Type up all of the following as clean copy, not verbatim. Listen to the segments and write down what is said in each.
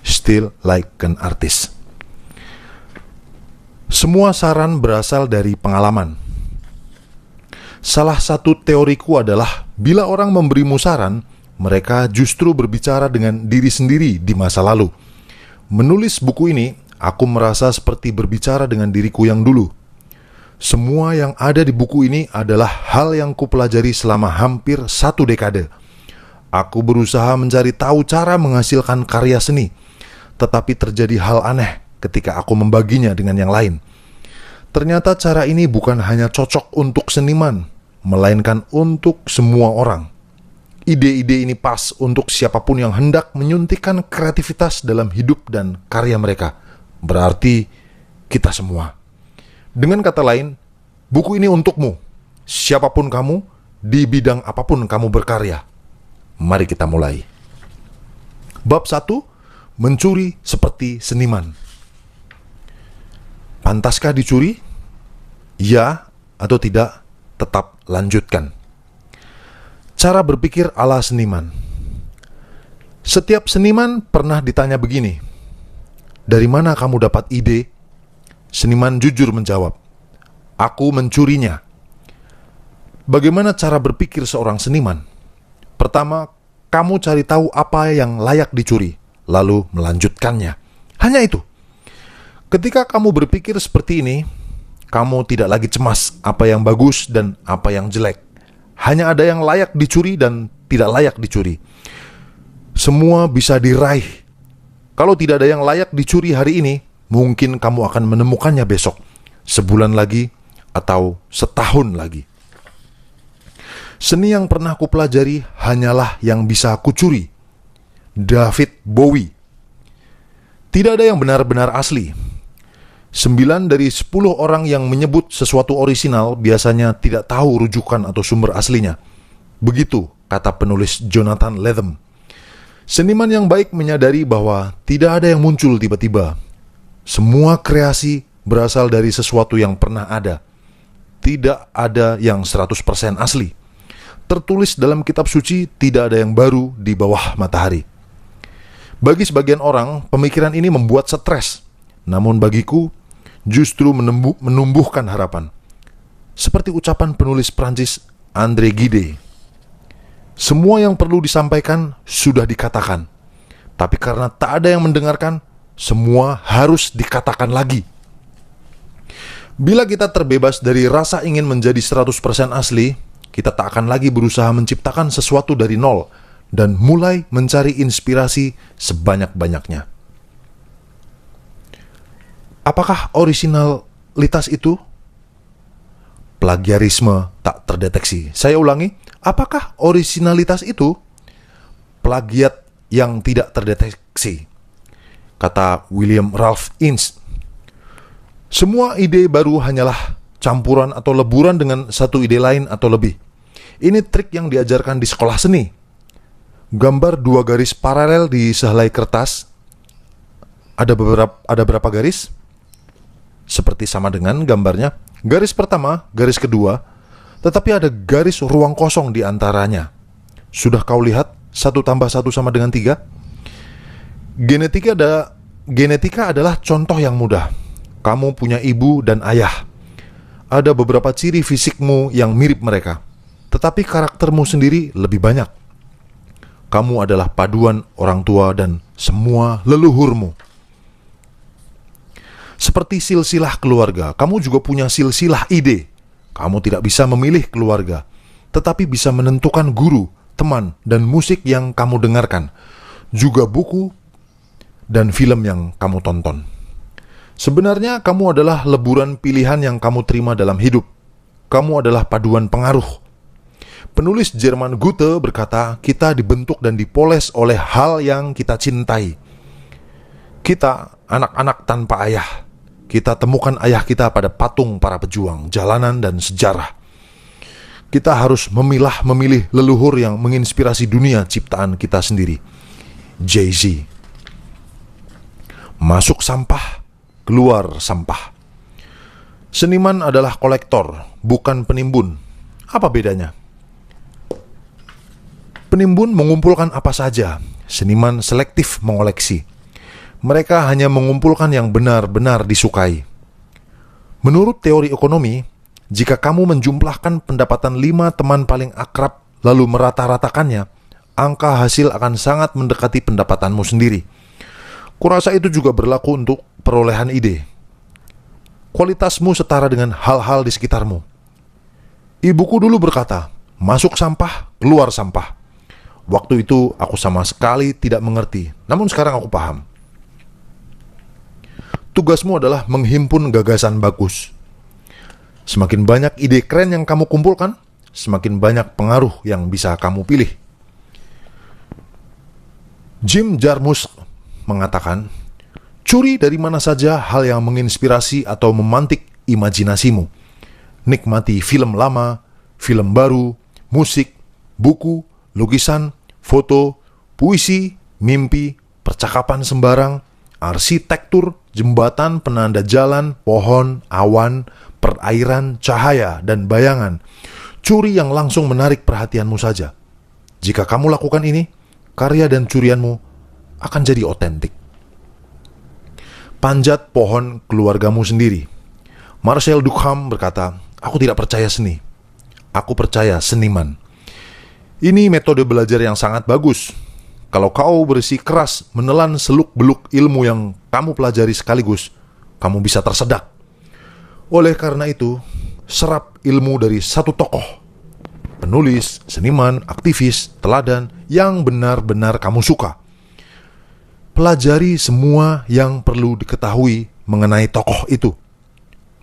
Still like an artist. Semua saran berasal dari pengalaman. Salah satu teoriku adalah bila orang memberimu saran, mereka justru berbicara dengan diri sendiri di masa lalu. Menulis buku ini, aku merasa seperti berbicara dengan diriku yang dulu. Semua yang ada di buku ini adalah hal yang kupelajari selama hampir 1 dekade. Aku berusaha mencari tahu cara menghasilkan karya seni, tetapi terjadi hal aneh ketika aku membaginya dengan yang lain. Ternyata cara ini bukan hanya cocok untuk seniman, melainkan untuk semua orang. Ide-ide ini pas untuk siapapun yang hendak menyuntikkan kreativitas dalam hidup dan karya mereka. Berarti kita semua. Dengan kata lain, buku ini untukmu, siapapun kamu, di bidang apapun kamu berkarya. Mari kita mulai. Bab 1, mencuri seperti seniman. Pantaskah dicuri? Ya atau tidak, tetap lanjutkan. Cara berpikir ala seniman. Setiap seniman pernah ditanya begini, dari mana kamu dapat ide? Seniman jujur menjawab, aku mencurinya. Bagaimana cara berpikir seorang seniman? Pertama, kamu cari tahu apa yang layak dicuri, lalu melanjutkannya. Hanya itu. Ketika kamu berpikir seperti ini, kamu tidak lagi cemas apa yang bagus dan apa yang jelek. Hanya ada yang layak dicuri dan tidak layak dicuri. Semua bisa diraih. Kalau tidak ada yang layak dicuri hari ini, mungkin kamu akan menemukannya besok, sebulan lagi, atau setahun lagi. Seni yang pernah kupelajari hanyalah yang bisa kucuri. David Bowie. Tidak ada yang benar-benar asli. 9 dari 10 orang yang menyebut sesuatu orisinal biasanya tidak tahu rujukan atau sumber aslinya. Begitu kata penulis Jonathan Lethem. Seniman yang baik menyadari bahwa tidak ada yang muncul tiba-tiba. Semua kreasi berasal dari sesuatu yang pernah ada. Tidak ada yang 100% asli. Tertulis dalam kitab suci, tidak ada yang baru di bawah matahari. Bagi sebagian orang, pemikiran ini membuat stres. Namun bagiku, justru menumbuhkan harapan. Seperti ucapan penulis Prancis André Gide, semua yang perlu disampaikan sudah dikatakan. Tapi karena tak ada yang mendengarkan, semua harus dikatakan lagi. Bila kita terbebas dari rasa ingin menjadi 100% asli, kita tak akan lagi berusaha menciptakan sesuatu dari nol dan mulai mencari inspirasi sebanyak-banyaknya. Apakah orisinalitas itu? Plagiarisme tak terdeteksi. Saya ulangi, apakah orisinalitas itu? Plagiat yang tidak terdeteksi. Kata William Ralph Ince. Semua ide baru hanyalah campuran atau leburan dengan satu ide lain atau lebih. Ini trik yang diajarkan di sekolah seni. Gambar 2 garis paralel di sehelai kertas. Ada berapa garis? Seperti sama dengan gambarnya. Garis pertama, garis kedua, tetapi ada garis ruang kosong di antaranya. Sudah kau lihat 1 tambah 1 sama dengan 3? Genetika adalah contoh yang mudah. Kamu punya ibu dan ayah. Ada beberapa ciri fisikmu yang mirip mereka, tetapi karaktermu sendiri lebih banyak. Kamu adalah paduan orang tua dan semua leluhurmu. Seperti silsilah keluarga, kamu juga punya silsilah ide. Kamu tidak bisa memilih keluarga, tetapi bisa menentukan guru, teman, dan musik yang kamu dengarkan, juga buku dan film yang kamu tonton. Sebenarnya kamu adalah leburan pilihan yang kamu terima dalam hidup. Kamu adalah paduan pengaruh. Penulis Jerman Goethe berkata, kita dibentuk dan dipoles oleh hal yang kita cintai. Kita anak-anak tanpa ayah. Kita temukan ayah kita pada patung para pejuang, jalanan, dan sejarah. Kita harus memilih leluhur yang menginspirasi dunia ciptaan kita sendiri. Jay-Z. Masuk sampah, keluar sampah. Seniman adalah kolektor, bukan penimbun. Apa bedanya? Penimbun mengumpulkan apa saja. Seniman selektif mengoleksi. Mereka hanya mengumpulkan yang benar-benar disukai. Menurut teori ekonomi, jika kamu menjumlahkan pendapatan 5 teman paling akrab lalu merata-ratakannya, angka hasil akan sangat mendekati pendapatanmu sendiri. Kurasa itu juga berlaku untuk perolehan ide. Kualitasmu setara dengan hal-hal di sekitarmu. Ibuku dulu berkata, masuk sampah, keluar sampah. Waktu itu aku sama sekali tidak mengerti, namun sekarang aku paham. Tugasmu adalah menghimpun gagasan bagus. Semakin banyak ide keren yang kamu kumpulkan, semakin banyak pengaruh yang bisa kamu pilih. Jim Jarmusch mengatakan, curi dari mana saja hal yang menginspirasi atau memantik imajinasimu. Nikmati film lama, film baru, musik, buku, lukisan, foto, puisi, mimpi, percakapan sembarang, arsitektur, jembatan, penanda jalan, pohon, awan, perairan, cahaya, dan bayangan. Curi yang langsung menarik perhatianmu saja. Jika kamu lakukan ini, karya dan curianmu akan jadi otentik. Panjat pohon keluargamu sendiri. Marcel Duchamp berkata, aku tidak percaya seni. Aku percaya seniman. Ini metode belajar yang sangat bagus. Kalau kau bersih keras menelan seluk-beluk ilmu yang kamu pelajari sekaligus, kamu bisa tersedak. Oleh karena itu, serap ilmu dari satu tokoh, penulis, seniman, aktivis, teladan yang benar-benar kamu suka. Pelajari semua yang perlu diketahui mengenai tokoh itu.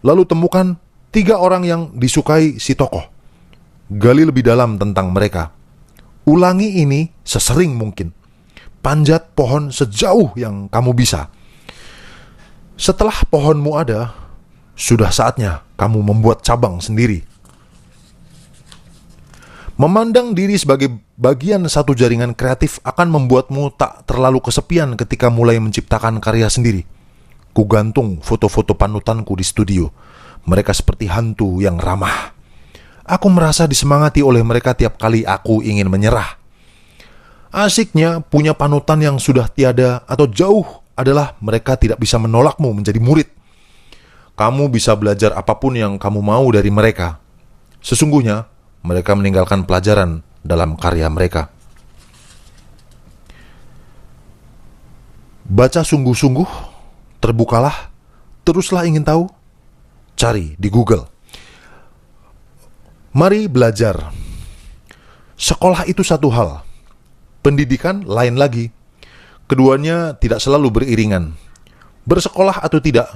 Lalu temukan 3 orang yang disukai si tokoh. Gali lebih dalam tentang mereka. Ulangi ini sesering mungkin. Panjat pohon sejauh yang kamu bisa. Setelah pohonmu ada, sudah saatnya kamu membuat cabang sendiri. Memandang diri sebagai bagian satu jaringan kreatif akan membuatmu tak terlalu kesepian ketika mulai menciptakan karya sendiri. Kugantung foto-foto panutanku di studio. Mereka seperti hantu yang ramah. Aku merasa disemangati oleh mereka tiap kali aku ingin menyerah. Asiknya punya panutan yang sudah tiada atau jauh adalah mereka tidak bisa menolakmu menjadi murid. Kamu bisa belajar apapun yang kamu mau dari mereka. Sesungguhnya, mereka meninggalkan pelajaran dalam karya mereka. Baca sungguh-sungguh, terbukalah, teruslah ingin tahu, cari di Google. Mari belajar. Sekolah itu satu hal. Pendidikan lain lagi. Keduanya tidak selalu beriringan. Bersekolah atau tidak,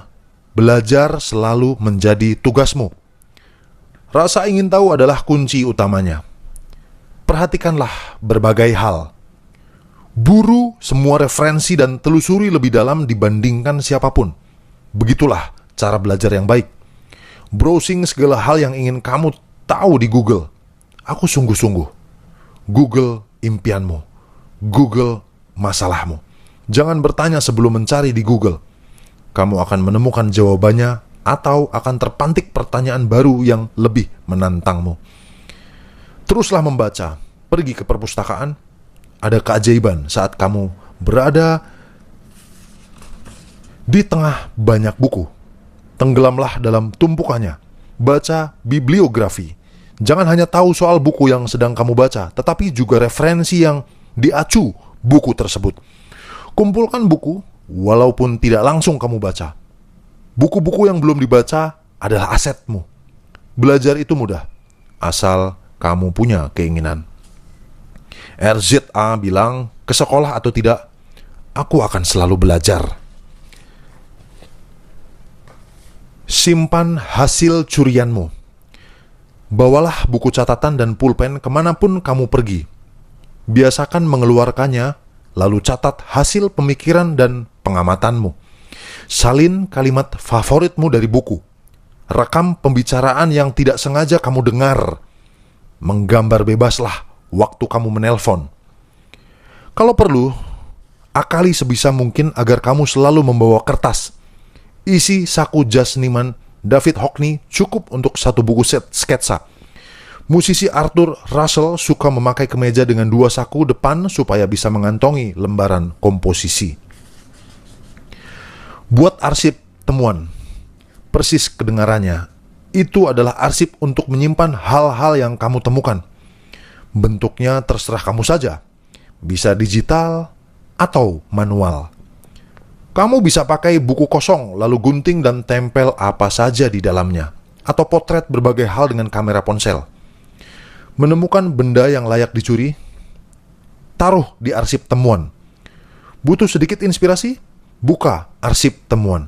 belajar selalu menjadi tugasmu. Rasa ingin tahu adalah kunci utamanya. Perhatikanlah berbagai hal. Buru semua referensi dan telusuri lebih dalam dibandingkan siapapun. Begitulah cara belajar yang baik. Browsing segala hal yang ingin kamu tahu di Google. Aku sungguh-sungguh. Google impianmu. Google masalahmu. Jangan bertanya sebelum mencari di Google. Kamu akan menemukan jawabannya atau akan terpantik pertanyaan baru yang lebih menantangmu. Teruslah membaca. Pergi ke perpustakaan. Ada keajaiban saat kamu berada di tengah banyak buku. Tenggelamlah dalam tumpukannya. Baca bibliografi. Jangan hanya tahu soal buku yang sedang kamu baca, tetapi juga referensi yang diacu buku tersebut. Kumpulkan buku, walaupun tidak langsung kamu baca. Buku-buku yang belum dibaca adalah asetmu. Belajar itu mudah, asal kamu punya keinginan. RZA bilang, ke sekolah atau tidak, aku akan selalu belajar. Simpan hasil curianmu. Bawalah buku catatan dan pulpen kemanapun kamu pergi. Biasakan mengeluarkannya, lalu catat hasil pemikiran dan pengamatanmu. Salin kalimat favoritmu dari buku. Rekam pembicaraan yang tidak sengaja kamu dengar. Menggambar bebaslah waktu kamu menelpon. Kalau perlu, akali sebisa mungkin agar kamu selalu membawa kertas. Isi saku jas seniman David Hockney cukup untuk satu buku sketsa. Musisi Arthur Russell suka memakai kemeja dengan 2 saku depan supaya bisa mengantongi lembaran komposisi. Buat arsip temuan. Persis kedengarannya. Itu adalah arsip untuk menyimpan hal-hal yang kamu temukan. Bentuknya terserah kamu saja. Bisa digital atau manual. Kamu bisa pakai buku kosong, lalu gunting dan tempel apa saja di dalamnya. Atau potret berbagai hal dengan kamera ponsel. Menemukan benda yang layak dicuri? Taruh di arsip temuan. Butuh sedikit inspirasi? Buka arsip temuan.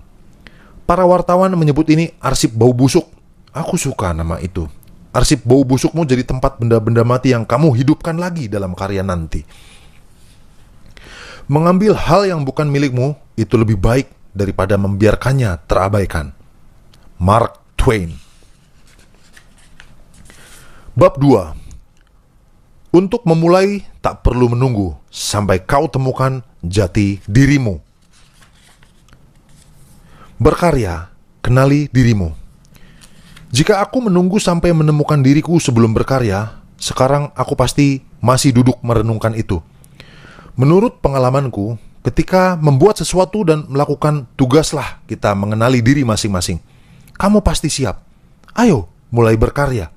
Para wartawan menyebut ini arsip bau busuk. Aku suka nama itu. Arsip bau busukmu jadi tempat benda-benda mati yang kamu hidupkan lagi dalam karya nanti. Mengambil hal yang bukan milikmu itu lebih baik daripada membiarkannya terabaikan. Mark Twain. Bab 2. Untuk memulai tak perlu menunggu sampai kau temukan jati dirimu. Berkarya, kenali dirimu. Jika aku menunggu sampai menemukan diriku sebelum berkarya, sekarang aku pasti masih duduk merenungkan itu. Menurut pengalamanku, ketika membuat sesuatu dan melakukan tugaslah kita mengenali diri masing-masing. Kamu pasti siap. Ayo, mulai berkarya.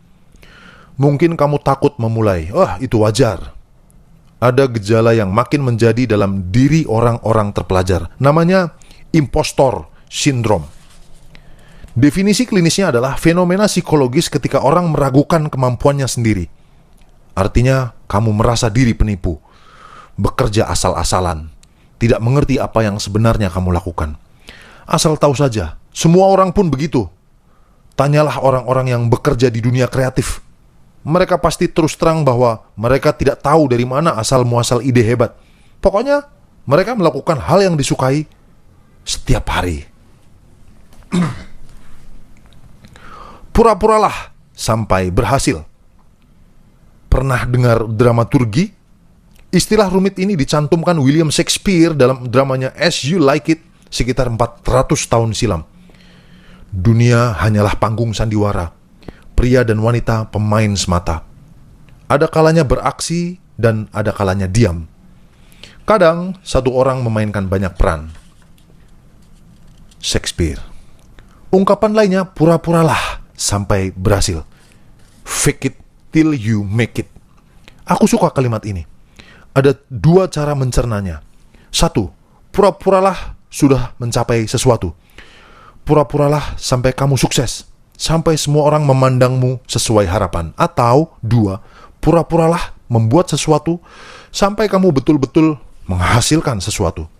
Mungkin kamu takut memulai. Itu wajar. Ada gejala yang makin menjadi dalam diri orang-orang terpelajar. Namanya impostor syndrome. Definisi klinisnya adalah fenomena psikologis ketika orang meragukan kemampuannya sendiri. Artinya, kamu merasa diri penipu. Bekerja asal-asalan, tidak mengerti apa yang sebenarnya kamu lakukan. Asal tahu saja, semua orang pun begitu. Tanyalah orang-orang yang bekerja di dunia kreatif. Mereka pasti terus terang bahwa mereka tidak tahu dari mana asal-muasal ide hebat. Pokoknya, mereka melakukan hal yang disukai setiap hari. Pura-puralah sampai berhasil. Pernah dengar dramaturgi? Istilah rumit ini dicantumkan William Shakespeare dalam dramanya As You Like It sekitar 400 tahun silam. Dunia hanyalah panggung sandiwara. Pria dan wanita pemain semata. Ada kalanya beraksi dan ada kalanya diam. Kadang satu orang memainkan banyak peran. Shakespeare. Ungkapan lainnya pura-puralah sampai berhasil. Fake it till you make it. Aku suka kalimat ini. Ada dua cara mencernanya. Satu, pura-puralah sudah mencapai sesuatu. Pura-puralah sampai kamu sukses, sampai semua orang memandangmu sesuai harapan. Atau dua, pura-puralah membuat sesuatu sampai kamu betul-betul menghasilkan sesuatu.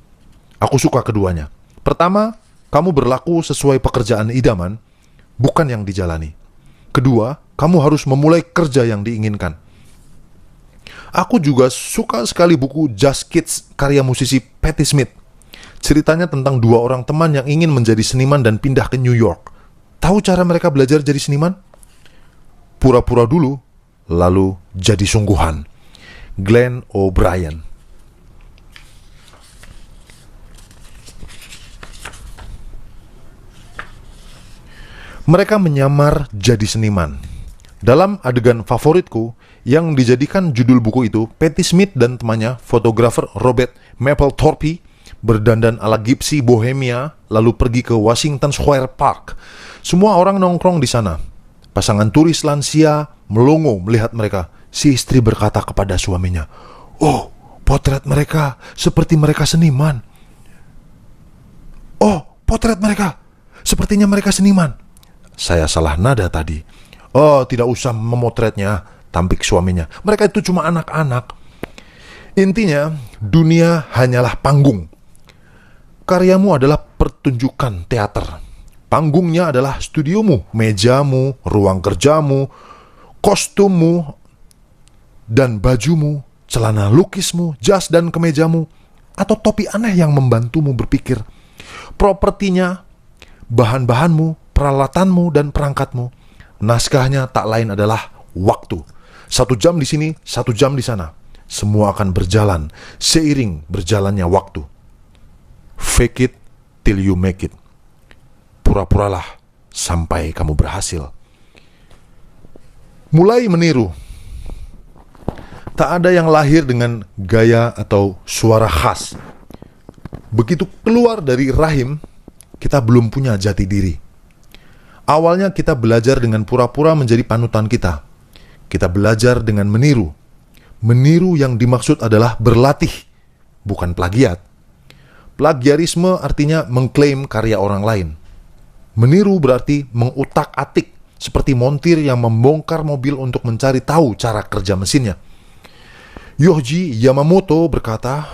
Aku suka keduanya. Pertama, kamu berlaku sesuai pekerjaan idaman, bukan yang dijalani. Kedua, kamu harus memulai kerja yang diinginkan. Aku juga suka sekali buku Just Kids karya musisi Patti Smith. Ceritanya tentang dua orang teman yang ingin menjadi seniman dan pindah ke New York. Tahu cara mereka belajar jadi seniman? Pura-pura dulu, lalu jadi sungguhan. Glenn O'Brien. Mereka menyamar jadi seniman. Dalam adegan favoritku, yang dijadikan judul buku itu, Patti Smith dan temannya, fotografer Robert Mapplethorpe, berdandan ala Gypsy Bohemia, lalu pergi ke Washington Square Park. Semua orang nongkrong di sana. Pasangan turis lansia melongo melihat mereka. Si istri berkata kepada suaminya, "Oh, potret mereka seperti mereka seniman. Oh, potret mereka sepertinya mereka seniman." Saya salah nada tadi. "Oh, tidak usah memotretnya," tampik suaminya. "Mereka itu cuma anak-anak." Intinya, dunia hanyalah panggung. Karyamu adalah pertunjukan teater. Panggungnya adalah studiomu, mejamu, ruang kerjamu, kostummu, dan bajumu, celana lukismu, jas dan kemejamu, atau topi aneh yang membantumu berpikir. Propertinya, bahan-bahanmu, peralatanmu, dan perangkatmu. Naskahnya tak lain adalah waktu. 1 jam di sini, 1 jam di sana. Semua akan berjalan seiring berjalannya waktu. Fake it till you make it. Pura-puralah sampai kamu berhasil. Mulai meniru. Tak ada yang lahir dengan gaya atau suara khas. Begitu keluar dari rahim, kita belum punya jati diri. Awalnya kita belajar dengan pura-pura menjadi panutan kita. Kita belajar dengan meniru. Meniru yang dimaksud adalah berlatih, bukan plagiat. Plagiarisme artinya mengklaim karya orang lain. Meniru berarti mengutak-atik, seperti montir yang membongkar mobil untuk mencari tahu cara kerja mesinnya. Yohji Yamamoto berkata,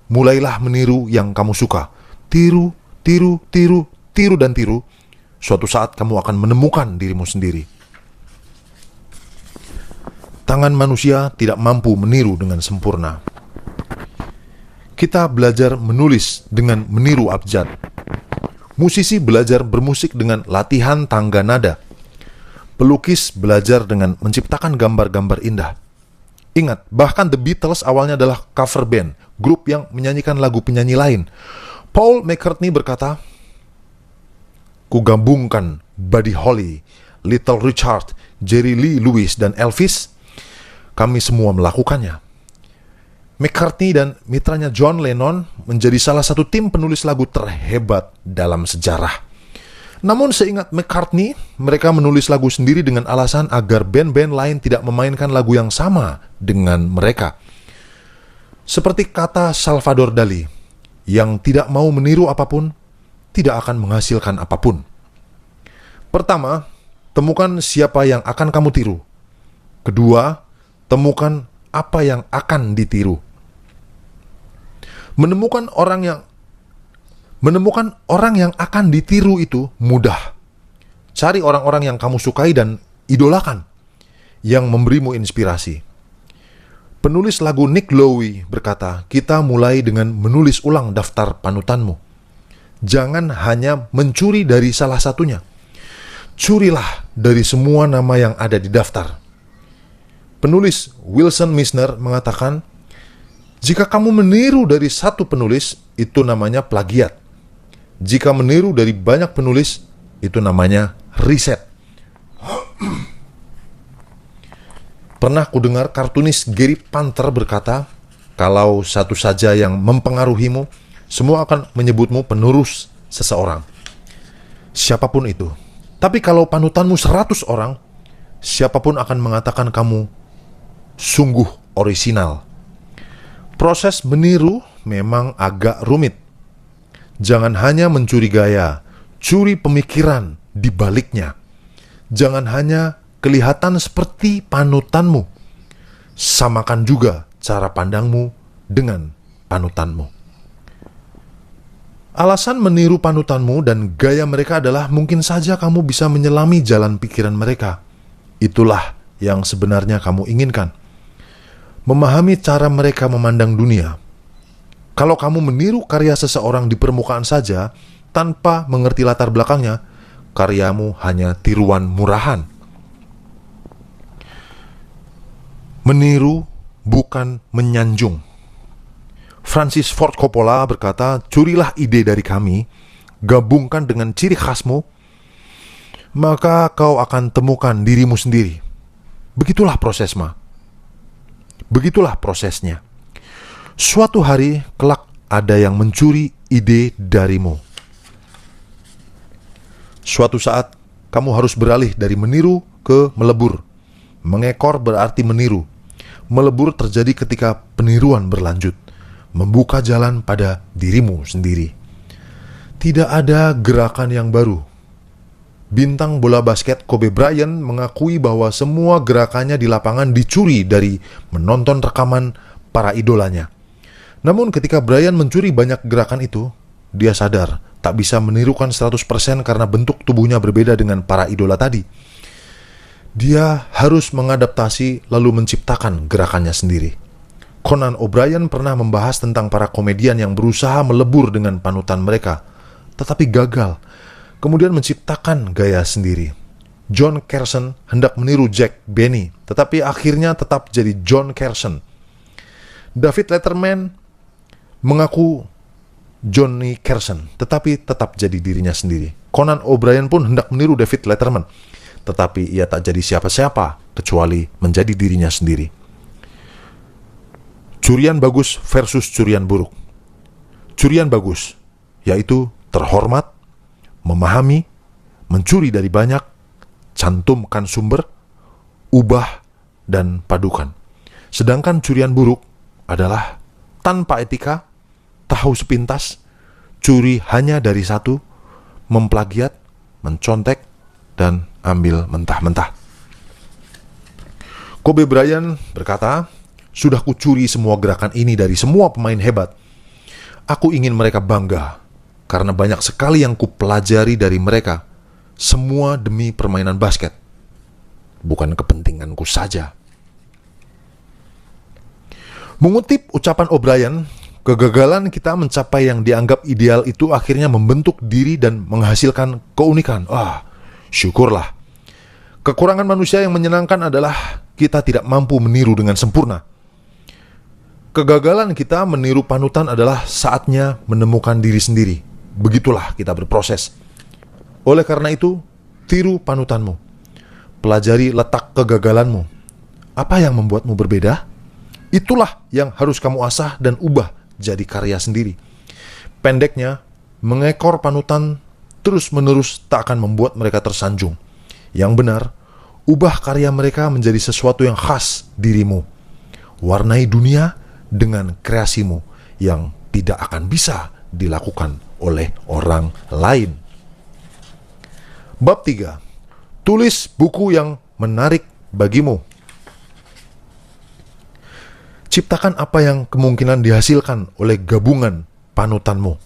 mulailah meniru yang kamu suka. Tiru, tiru, tiru, tiru dan tiru. Suatu saat kamu akan menemukan dirimu sendiri. Tangan manusia tidak mampu meniru dengan sempurna. Kita belajar menulis dengan meniru abjad. Musisi belajar bermusik dengan latihan tangga nada. Pelukis belajar dengan menciptakan gambar-gambar indah. Ingat, bahkan The Beatles awalnya adalah cover band, grup yang menyanyikan lagu penyanyi lain. Paul McCartney berkata, "Kugabungkan Buddy Holly, Little Richard, Jerry Lee Lewis, dan Elvis. Kami semua melakukannya." McCartney dan mitranya John Lennon menjadi salah satu tim penulis lagu terhebat dalam sejarah. Namun seingat McCartney, mereka menulis lagu sendiri dengan alasan agar band-band lain tidak memainkan lagu yang sama dengan mereka. Seperti kata Salvador Dali, yang tidak mau meniru apapun, tidak akan menghasilkan apapun. Pertama, temukan siapa yang akan kamu tiru. Kedua, temukan apa yang akan ditiru. Menemukan orang yang akan ditiru itu mudah. Cari orang-orang yang kamu sukai dan idolakan, yang memberimu inspirasi. Penulis lagu Nick Lowe berkata, kita mulai dengan menulis ulang daftar panutanmu. Jangan hanya mencuri dari salah satunya. Curilah dari semua nama yang ada di daftar. Penulis Wilson Mizner mengatakan, jika kamu meniru dari satu penulis, itu namanya plagiat. Jika meniru dari banyak penulis, itu namanya riset. Pernah kudengar kartunis Gary Panther berkata, kalau satu saja yang mempengaruhimu, semua akan menyebutmu penerus seseorang. Siapapun itu. Tapi kalau panutanmu 100 orang, siapapun akan mengatakan kamu sungguh orisinal. Proses meniru memang agak rumit. Jangan hanya mencuri gaya, curi pemikiran di baliknya. Jangan hanya kelihatan seperti panutanmu. Samakan juga cara pandangmu dengan panutanmu. Alasan meniru panutanmu dan gaya mereka adalah mungkin saja kamu bisa menyelami jalan pikiran mereka. Itulah yang sebenarnya kamu inginkan. Memahami cara mereka memandang dunia. Kalau kamu meniru karya seseorang di permukaan saja, tanpa mengerti latar belakangnya, karyamu hanya tiruan murahan. Meniru bukan menyanjung. Francis Ford Coppola berkata, curilah ide dari kami, gabungkan dengan ciri khasmu, maka kau akan temukan dirimu sendiri. Begitulah prosesnya. Suatu hari kelak ada yang mencuri ide darimu. Suatu saat kamu harus beralih dari meniru ke melebur. Mengekor berarti meniru. Melebur terjadi ketika peniruan berlanjut, membuka jalan pada dirimu sendiri. Tidak ada gerakan yang baru. Bintang bola basket Kobe Bryant mengakui bahwa semua gerakannya di lapangan dicuri dari menonton rekaman para idolanya. Namun ketika Bryant mencuri banyak gerakan itu, dia sadar tak bisa menirukan 100% karena bentuk tubuhnya berbeda dengan para idola tadi. Dia harus mengadaptasi lalu menciptakan gerakannya sendiri. Conan O'Brien pernah membahas tentang para komedian yang berusaha melebur dengan panutan mereka, tetapi gagal, kemudian menciptakan gaya sendiri. John Carson hendak meniru Jack Benny, tetapi akhirnya tetap jadi John Carson. David Letterman mengaku Johnny Carson, tetapi tetap jadi dirinya sendiri. Conan O'Brien pun hendak meniru David Letterman, tetapi ia tak jadi siapa-siapa kecuali menjadi dirinya sendiri. Curian bagus versus curian buruk. Curian bagus, yaitu terhormat, memahami, mencuri dari banyak, cantumkan sumber, ubah, dan padukan. Sedangkan curian buruk adalah tanpa etika, tahu sepintas, curi hanya dari satu, memplagiat, mencontek, dan ambil mentah-mentah. Kobe Bryant berkata, "Sudah kucuri semua gerakan ini dari semua pemain hebat. Aku ingin mereka bangga, karena banyak sekali yang kupelajari dari mereka, semua demi permainan basket. Bukan kepentinganku saja." Mengutip ucapan O'Brien, kegagalan kita mencapai yang dianggap ideal itu akhirnya membentuk diri dan menghasilkan keunikan. Syukurlah. Kekurangan manusia yang menyenangkan adalah kita tidak mampu meniru dengan sempurna. Kegagalan kita meniru panutan adalah saatnya menemukan diri sendiri. Begitulah kita berproses. Oleh karena itu, tiru panutanmu. Pelajari letak kegagalanmu. Apa yang membuatmu berbeda? Itulah yang harus kamu asah dan ubah jadi karya sendiri. Pendeknya, mengekor panutan terus-menerus tak akan membuat mereka tersanjung. Yang benar, ubah karya mereka menjadi sesuatu yang khas dirimu. Warnai dunia dengan kreasimu yang tidak akan bisa dilakukan oleh orang lain. Bab 3. Tulis buku yang menarik bagimu. Ciptakan apa yang kemungkinan dihasilkan oleh gabungan panutanmu.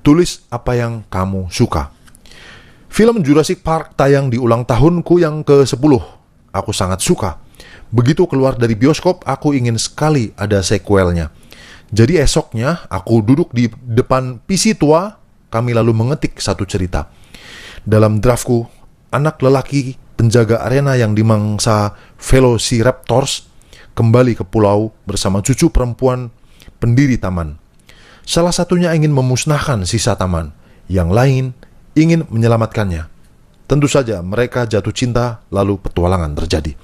Tulis apa yang kamu suka. Film Jurassic Park tayang di ulang tahunku yang ke-10. Aku sangat suka. Begitu keluar dari bioskop, aku ingin sekali ada sequelnya. Jadi esoknya, aku duduk di depan PC tua, kami lalu mengetik satu cerita. Dalam draftku, anak lelaki penjaga arena yang dimangsa Velociraptors kembali ke pulau bersama cucu perempuan pendiri taman. Salah satunya ingin memusnahkan sisa taman, yang lain ingin menyelamatkannya. Tentu saja mereka jatuh cinta, lalu petualangan terjadi.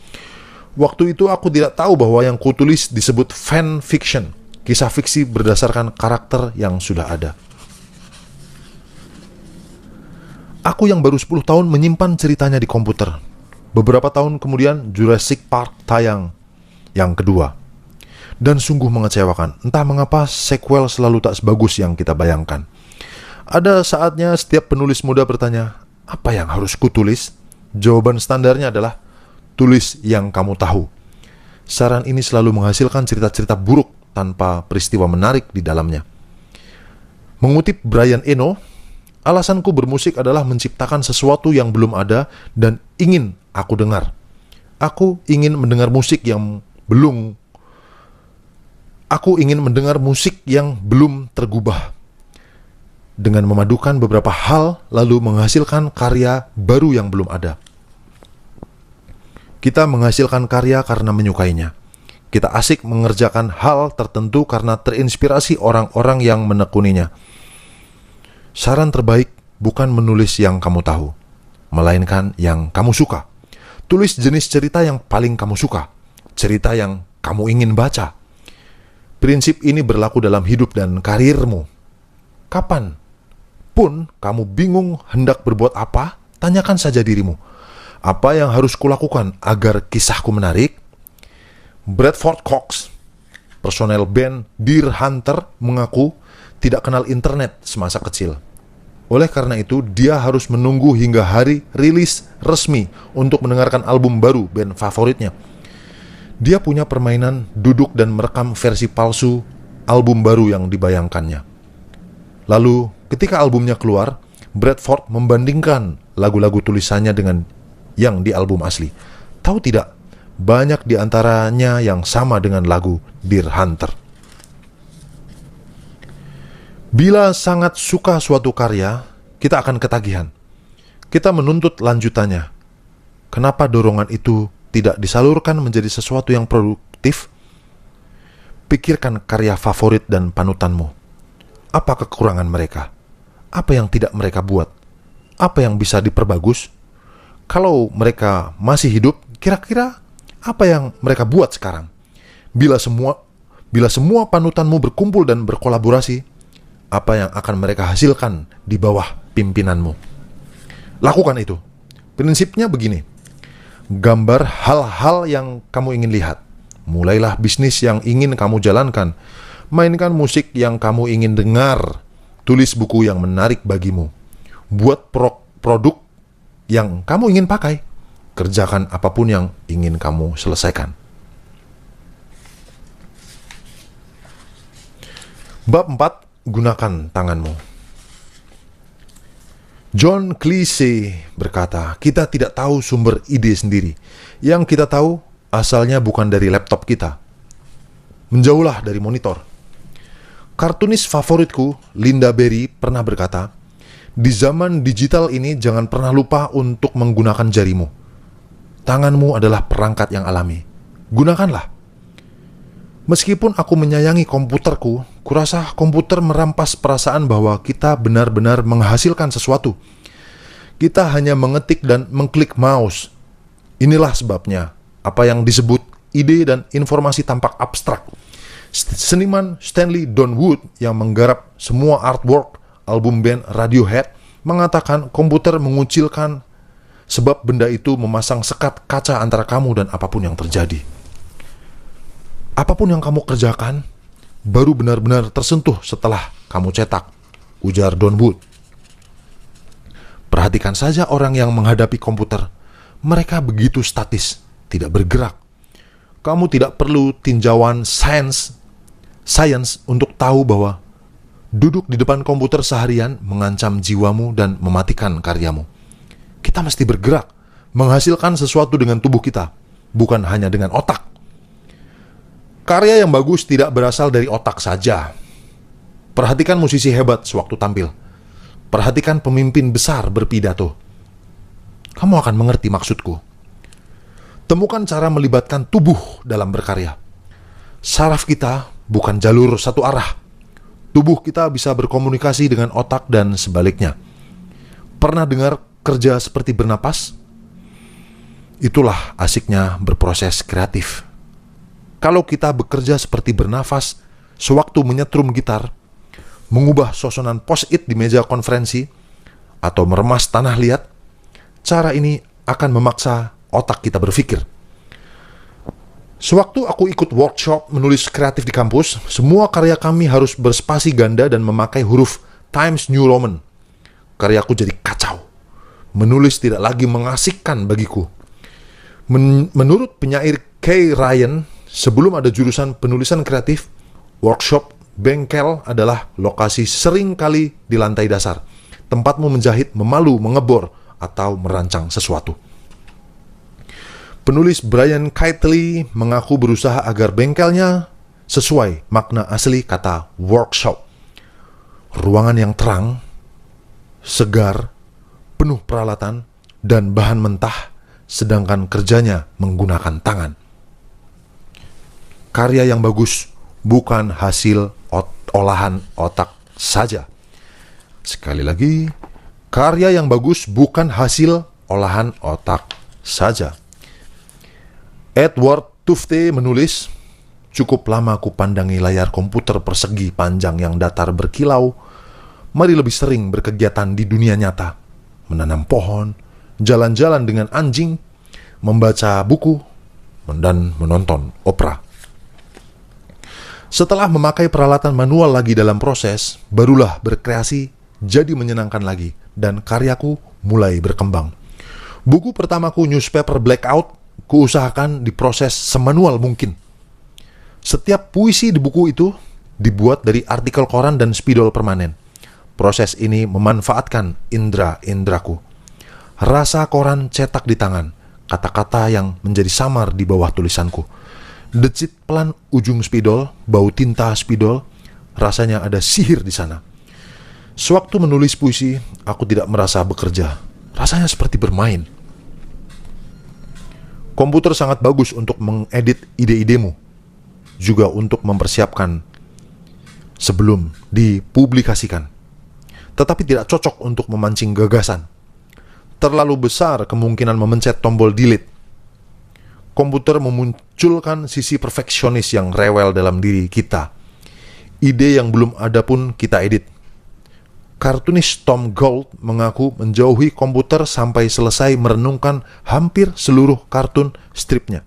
Waktu itu aku tidak tahu bahwa yang kutulis disebut fan fiction, kisah fiksi berdasarkan karakter yang sudah ada. Aku yang baru 10 tahun menyimpan ceritanya di komputer. Beberapa tahun kemudian Jurassic Park tayang yang kedua. Dan sungguh mengecewakan. Entah mengapa sequel selalu tak sebagus yang kita bayangkan. Ada saatnya setiap penulis muda bertanya, apa yang harus kutulis? Jawaban standarnya adalah, tulis yang kamu tahu. Saran ini selalu menghasilkan cerita-cerita buruk tanpa peristiwa menarik di dalamnya. Mengutip Brian Eno, alasanku bermusik adalah menciptakan sesuatu yang belum ada dan ingin aku dengar. Aku ingin mendengar musik yang belum tergubah. Dengan memadukan beberapa hal, lalu menghasilkan karya baru yang belum ada. Kita menghasilkan karya karena menyukainya. Kita asik mengerjakan hal tertentu karena terinspirasi orang-orang yang menekuninya. Saran terbaik bukan menulis yang kamu tahu, melainkan yang kamu suka. Tulis jenis cerita yang paling kamu suka, cerita yang kamu ingin baca. Prinsip ini berlaku dalam hidup dan karirmu. Kapan pun kamu bingung hendak berbuat apa, tanyakan saja dirimu, apa yang harus kulakukan agar kisahku menarik? Bradford Cox, personel band Deer Hunter, mengaku tidak kenal internet semasa kecil. Oleh karena itu, dia harus menunggu hingga hari rilis resmi untuk mendengarkan album baru band favoritnya. Dia punya permainan duduk dan merekam versi palsu album baru yang dibayangkannya. Lalu, ketika albumnya keluar, Bradford membandingkan lagu-lagu tulisannya dengan yang di album asli. Tahu tidak, banyak di antaranya yang sama dengan lagu Deer Hunter. Bila sangat suka suatu karya, kita akan ketagihan. Kita menuntut lanjutannya. Kenapa dorongan itu tidak disalurkan menjadi sesuatu yang produktif? Pikirkan karya favorit dan panutanmu. Apa kekurangan mereka? Apa yang tidak mereka buat? Apa yang bisa diperbagus? Kalau mereka masih hidup, kira-kira apa yang mereka buat sekarang? Bila semua panutanmu berkumpul dan berkolaborasi, apa yang akan mereka hasilkan di bawah pimpinanmu. Lakukan itu. Prinsipnya begini. Gambar hal-hal yang kamu ingin lihat. Mulailah bisnis yang ingin kamu jalankan. Mainkan musik yang kamu ingin dengar. Tulis buku yang menarik bagimu. Buat produk yang kamu ingin pakai. Kerjakan apapun yang ingin kamu selesaikan. Bab 4. Gunakan tanganmu. John Cleese berkata, kita tidak tahu sumber ide sendiri. Yang kita tahu asalnya bukan dari laptop kita. Menjauhlah dari monitor. Kartunis favoritku, Linda Berry, pernah berkata, di zaman digital ini jangan pernah lupa untuk menggunakan jarimu. Tanganmu adalah perangkat yang alami. Gunakanlah. Meskipun aku menyayangi komputerku, kurasa komputer merampas perasaan bahwa kita benar-benar menghasilkan sesuatu. Kita hanya mengetik dan mengklik mouse. Inilah sebabnya apa yang disebut ide dan informasi tampak abstrak. Seniman Stanley Donwood yang menggarap semua artwork album band Radiohead mengatakan komputer mengucilkan sebab benda itu memasang sekat kaca antara kamu dan apapun yang terjadi. Apapun yang kamu kerjakan baru benar-benar tersentuh setelah kamu cetak, ujar Donwood. Perhatikan saja orang yang menghadapi komputer. Mereka begitu statis, tidak bergerak. Kamu tidak perlu tinjauan sains untuk tahu bahwa duduk di depan komputer seharian mengancam jiwamu dan mematikan karyamu. Kita mesti bergerak, menghasilkan sesuatu dengan tubuh kita, bukan hanya dengan otak. Karya yang bagus tidak berasal dari otak saja. Perhatikan musisi hebat sewaktu tampil. Perhatikan pemimpin besar berpidato. Kamu akan mengerti maksudku. Temukan cara melibatkan tubuh dalam berkarya. Saraf kita bukan jalur satu arah. Tubuh kita bisa berkomunikasi dengan otak dan sebaliknya. Pernah dengar kerja seperti bernapas? Itulah asiknya berproses kreatif. Kalau kita bekerja seperti bernafas sewaktu menyetrum gitar, mengubah susunan post-it di meja konferensi, atau meremas tanah liat, cara ini akan memaksa otak kita berpikir. Sewaktu aku ikut workshop menulis kreatif di kampus, semua karya kami harus berspasi ganda dan memakai huruf Times New Roman. Karyaku jadi kacau. Menulis tidak lagi mengasihkan bagiku. Menurut penyair Kay Ryan, sebelum ada jurusan penulisan kreatif, workshop bengkel adalah lokasi sering kali di lantai dasar. Tempatmu menjahit, memalu, mengebor, atau merancang sesuatu. Penulis Brian Kiteley mengaku berusaha agar bengkelnya sesuai makna asli kata workshop. Ruangan yang terang, segar, penuh peralatan, dan bahan mentah, sedangkan kerjanya menggunakan tangan. Karya yang bagus bukan hasil olahan otak saja. Sekali lagi, karya yang bagus bukan hasil olahan otak saja. Edward Tufte menulis, cukup lama ku pandangi layar komputer persegi panjang yang datar berkilau. Mari lebih sering berkegiatan di dunia nyata, menanam pohon, jalan-jalan dengan anjing, membaca buku, dan menonton opera. Setelah memakai peralatan manual lagi dalam proses, barulah berkreasi jadi menyenangkan lagi, dan karyaku mulai berkembang. Buku pertamaku, Newspaper Blackout, kuusahakan diproses semanual mungkin. Setiap puisi di buku itu dibuat dari artikel koran dan spidol permanen. Proses ini memanfaatkan indera-inderaku. Rasa koran cetak di tangan, kata-kata yang menjadi samar di bawah tulisanku. Decit pelan ujung spidol, bau tinta spidol, rasanya ada sihir di sana. Sewaktu menulis puisi, aku tidak merasa bekerja. Rasanya seperti bermain. Komputer sangat bagus untuk mengedit ide-idemu, juga untuk mempersiapkan sebelum dipublikasikan. Tetapi tidak cocok untuk memancing gagasan. Terlalu besar kemungkinan memencet tombol delete. Komputer memunculkan sisi perfeksionis yang rewel dalam diri kita. Ide yang belum ada pun kita edit. kartunis Tom Gold mengaku menjauhi komputer sampai selesai merenungkan hampir seluruh kartun stripnya.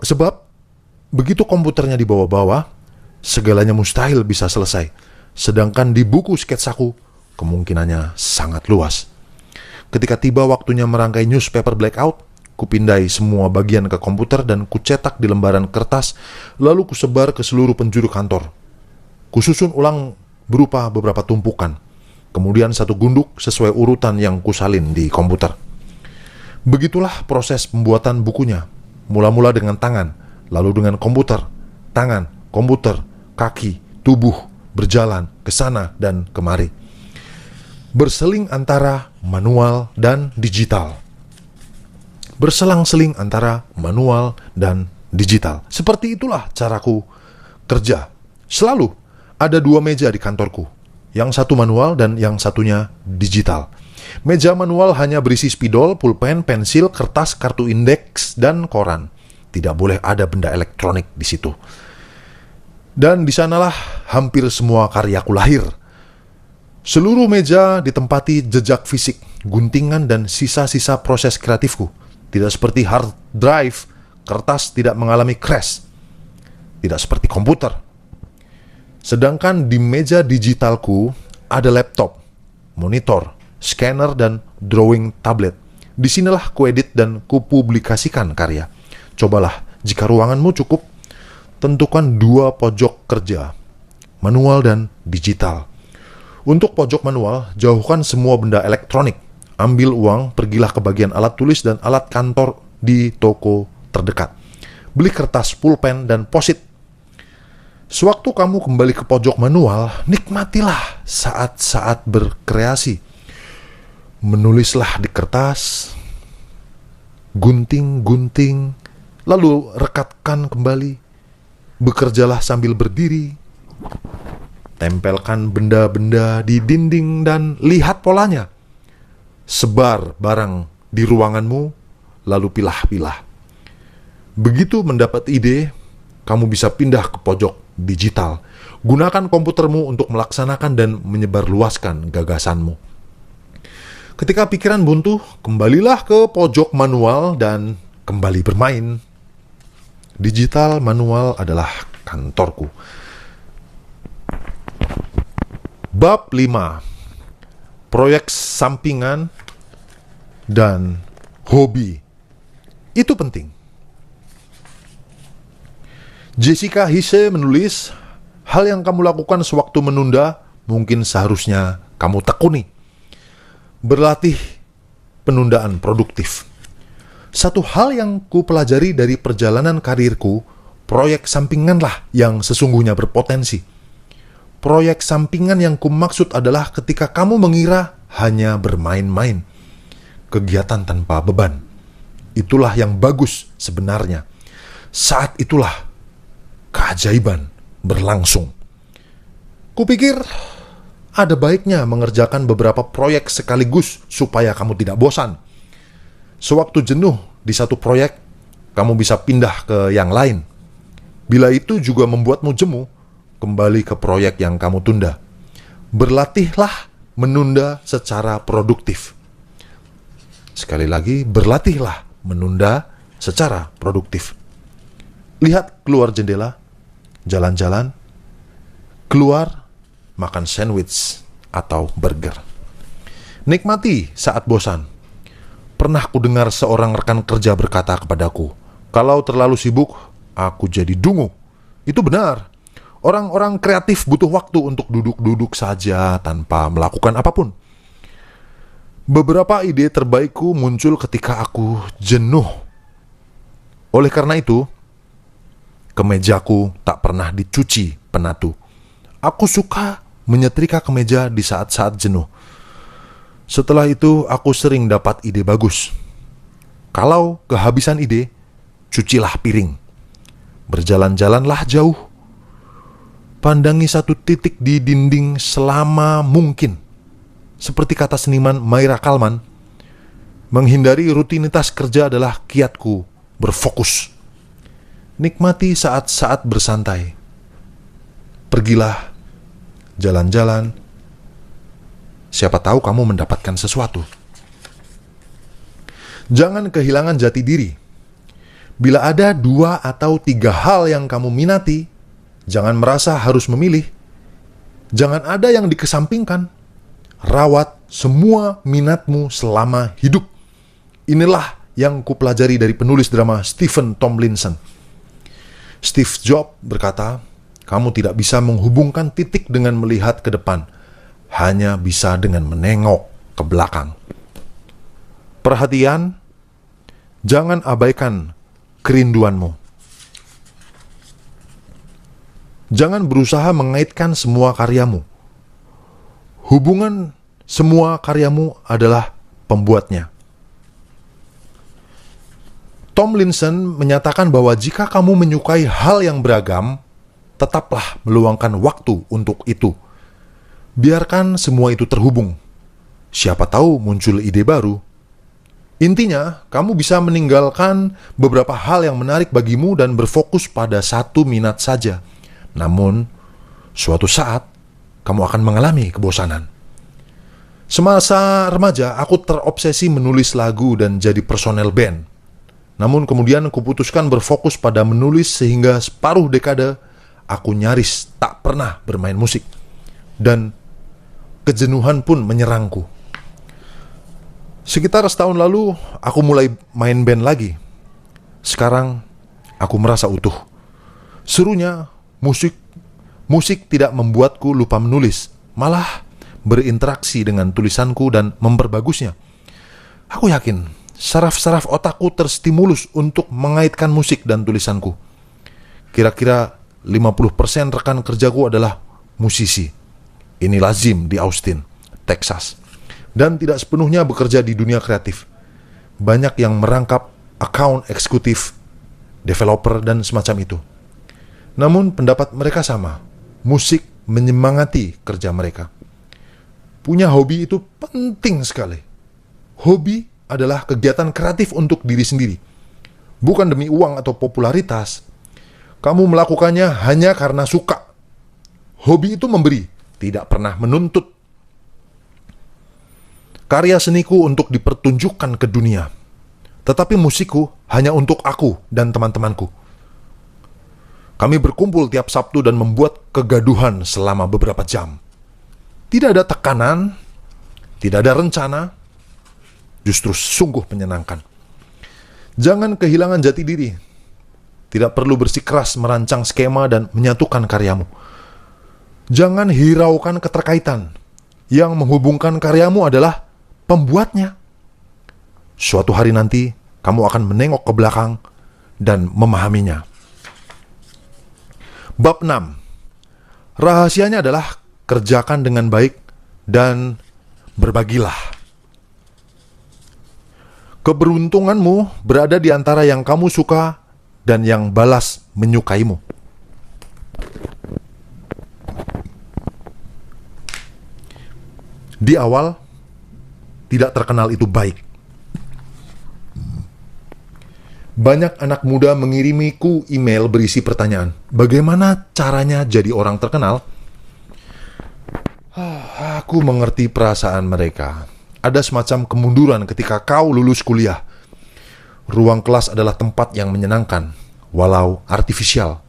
Sebab begitu komputernya dibawa-bawa, segalanya mustahil bisa selesai. Sedangkan di buku sketsaku, kemungkinannya sangat luas. Ketika tiba waktunya merangkai newspaper blackout, kupindai semua bagian ke komputer dan kucetak di lembaran kertas, lalu kusebar ke seluruh penjuru kantor. Kususun ulang berupa beberapa tumpukan, kemudian satu gunduk sesuai urutan yang kusalin di komputer. Begitulah proses pembuatan bukunya, mula-mula dengan tangan, lalu dengan komputer, tangan, komputer, kaki, tubuh, berjalan ke sana dan kemari. Berseling antara manual dan digital. Berselang-seling antara manual dan digital. Seperti itulah caraku kerja. Selalu ada dua meja di kantorku. Yang satu manual dan yang satunya digital. Meja manual hanya berisi spidol, pulpen, pensil, kertas, kartu indeks, dan koran. Tidak boleh ada benda elektronik di situ. Dan di sanalah hampir semua karyaku lahir. Seluruh meja ditempati jejak fisik, guntingan, dan sisa-sisa proses kreatifku. Tidak seperti hard drive, kertas tidak mengalami crash. Tidak seperti komputer. Sedangkan di meja digitalku ada laptop, monitor, scanner, dan drawing tablet. Disinilah kuedit dan kupublikasikan karya. Cobalah, jika ruanganmu cukup, tentukan dua pojok kerja, manual dan digital. Untuk pojok manual, jauhkan semua benda elektronik. Ambil uang, pergilah ke bagian alat tulis dan alat kantor di toko terdekat. Beli kertas, pulpen, dan posit. Sewaktu kamu kembali ke pojok manual, nikmatilah saat-saat berkreasi. Menulislah di kertas, gunting-gunting, lalu rekatkan kembali. Bekerjalah sambil berdiri. Tempelkan benda-benda di dinding dan lihat polanya. Sebar barang di ruanganmu, lalu pilah-pilah. Begitu mendapat ide, kamu bisa pindah ke pojok digital. Gunakan komputermu untuk melaksanakan dan menyebarluaskan gagasanmu. Ketika pikiran buntu, kembalilah ke pojok manual dan kembali bermain. Digital manual adalah kantorku. Bab 5. Proyek sampingan dan hobi. Itu penting. Jessica Hise menulis, hal yang kamu lakukan sewaktu menunda mungkin seharusnya kamu tekuni. Berlatih penundaan produktif. Satu hal yang ku pelajari dari perjalanan karirku, proyek sampinganlah yang sesungguhnya berpotensi. Proyek sampingan yang ku maksud adalah ketika kamu mengira hanya bermain-main. Kegiatan tanpa beban. Itulah yang bagus sebenarnya. Saat itulah keajaiban berlangsung. Kupikir ada baiknya mengerjakan beberapa proyek sekaligus supaya kamu tidak bosan. Sewaktu jenuh di satu proyek, kamu bisa pindah ke yang lain. Bila itu juga membuatmu jemu, kembali ke proyek yang kamu tunda. Berlatihlah menunda secara produktif. Sekali lagi, berlatihlah menunda secara produktif. Lihat keluar jendela, jalan-jalan, keluar, makan sandwich atau burger. Nikmati saat bosan. Pernah ku dengar seorang rekan kerja berkata kepadaku, kalau terlalu sibuk, aku jadi dungu. Itu benar. Orang-orang kreatif butuh waktu untuk duduk-duduk saja tanpa melakukan apapun. Beberapa ide terbaikku muncul ketika aku jenuh. Oleh karena itu, kemejaku tak pernah dicuci penatu. Aku suka menyetrika kemeja di saat-saat jenuh. Setelah itu, aku sering dapat ide bagus. Kalau kehabisan ide, cucilah piring. Berjalan-jalanlah jauh. Pandangi satu titik di dinding selama mungkin. Seperti kata seniman Maira Kalman, menghindari rutinitas kerja adalah kiatku berfokus. Nikmati saat-saat bersantai. Pergilah, jalan-jalan, Siapa tahu kamu mendapatkan sesuatu. Jangan kehilangan jati diri. Bila ada 2 atau 3 hal yang kamu minati, jangan merasa harus memilih. Jangan ada yang dikesampingkan. Rawat semua minatmu selama hidup. Inilah yang kupelajari dari penulis drama Stephen Tomlinson. Steve Jobs berkata, kamu tidak bisa menghubungkan titik dengan melihat ke depan, hanya bisa dengan menengok ke belakang. Perhatian, jangan abaikan kerinduanmu. Jangan berusaha mengaitkan semua karyamu. Hubungan semua karyamu adalah pembuatnya. Tomlinson menyatakan bahwa jika kamu menyukai hal yang beragam, tetaplah meluangkan waktu untuk itu. Biarkan semua itu terhubung. Siapa tahu muncul ide baru. Intinya, kamu bisa meninggalkan beberapa hal yang menarik bagimu dan berfokus pada satu minat saja. Namun, suatu saat, kamu akan mengalami kebosanan. Semasa remaja, aku terobsesi menulis lagu dan jadi personel band. Namun kemudian kuputuskan berfokus pada menulis sehingga separuh dekade, aku nyaris tak pernah bermain musik. Dan kejenuhan pun menyerangku. Sekitar setahun lalu, aku mulai main band lagi. Sekarang, aku merasa utuh. Serunya, musik tidak membuatku lupa menulis, malah berinteraksi dengan tulisanku dan memperbagusnya. Aku yakin, saraf-saraf otakku terstimulus untuk mengaitkan musik dan tulisanku. Kira-kira 50% rekan kerjaku adalah musisi. Ini lazim di Austin, Texas. Dan tidak sepenuhnya bekerja di dunia kreatif. Banyak yang merangkap account eksekutif, developer, dan semacam itu. Namun pendapat mereka sama. Musik menyemangati kerja mereka. Punya hobi itu penting sekali. Hobi adalah kegiatan kreatif untuk diri sendiri. Bukan demi uang atau popularitas. Kamu melakukannya hanya karena suka. Hobi itu memberi, tidak pernah menuntut. Karya seniku untuk dipertunjukkan ke dunia, tetapi musikku hanya untuk aku dan teman-temanku. Kami berkumpul tiap Sabtu dan membuat kegaduhan selama beberapa jam. Tidak ada tekanan, tidak ada rencana, justru sungguh menyenangkan. Jangan kehilangan jati diri. Tidak perlu bersikeras merancang skema dan menyatukan karyamu. Jangan hiraukan keterkaitan. Yang menghubungkan karyamu adalah pembuatnya. Suatu hari nanti, kamu akan menengok ke belakang dan memahaminya. Bab 6. Rahasianya adalah kerjakan dengan baik dan berbagilah. Keberuntunganmu berada di antara yang kamu suka dan yang balas menyukaimu. Di awal, tidak terkenal itu baik. Banyak anak muda mengirimiku email berisi pertanyaan, bagaimana caranya jadi orang terkenal? Aku mengerti perasaan mereka. Ada semacam kemunduran ketika kau lulus kuliah. Ruang kelas adalah tempat yang menyenangkan, walau artifisial.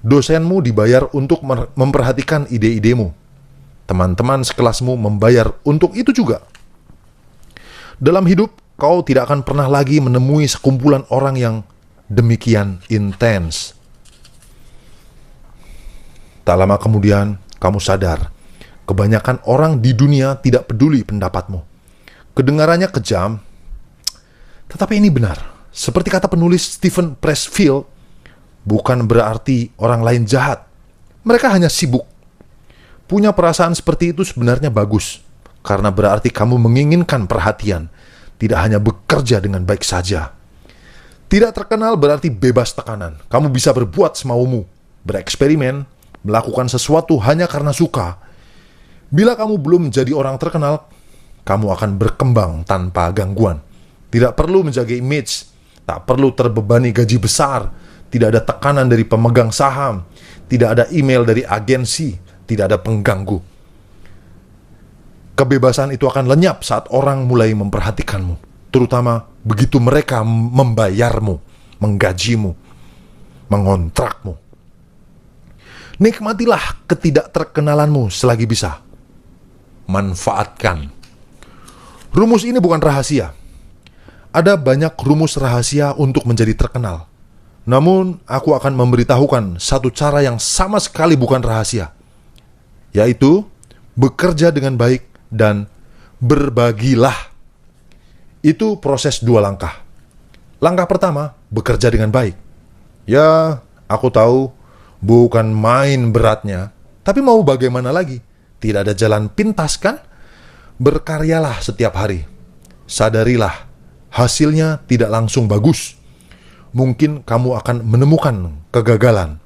Dosenmu dibayar untuk memperhatikan ide-idemu. Teman-teman sekelasmu membayar untuk itu juga. Dalam hidup, kau tidak akan pernah lagi menemui sekumpulan orang yang demikian intens. Tak lama kemudian, kamu sadar, kebanyakan orang di dunia tidak peduli pendapatmu. Kedengarannya kejam, tetapi ini benar. Seperti kata penulis Stephen Pressfield, bukan berarti orang lain jahat. Mereka hanya sibuk. Punya perasaan seperti itu sebenarnya bagus. Karena berarti kamu menginginkan perhatian, tidak hanya bekerja dengan baik saja. Tidak terkenal berarti bebas tekanan. Kamu bisa berbuat semaumu, bereksperimen, melakukan sesuatu hanya karena suka. Bila kamu belum menjadi orang terkenal, kamu akan berkembang tanpa gangguan. Tidak perlu menjaga image, tak perlu terbebani gaji besar, tidak ada tekanan dari pemegang saham, tidak ada email dari agensi, tidak ada pengganggu. Kebebasan itu akan lenyap saat orang mulai memperhatikanmu, terutama begitu mereka membayarmu, menggajimu, mengontrakmu. Nikmatilah ketidakterkenalanmu selagi bisa. Manfaatkan. Rumus ini bukan rahasia. Ada banyak rumus rahasia untuk menjadi terkenal. Namun, aku akan memberitahukan satu cara yang sama sekali bukan rahasia, yaitu bekerja dengan baik dan berbagilah. Itu proses 2 langkah. Langkah pertama, bekerja dengan baik. Ya, aku tahu bukan main beratnya, tapi mau bagaimana lagi? Tidak ada jalan pintas kan? Berkaryalah setiap hari. Sadarilah, hasilnya tidak langsung bagus. Mungkin kamu akan menemukan kegagalan.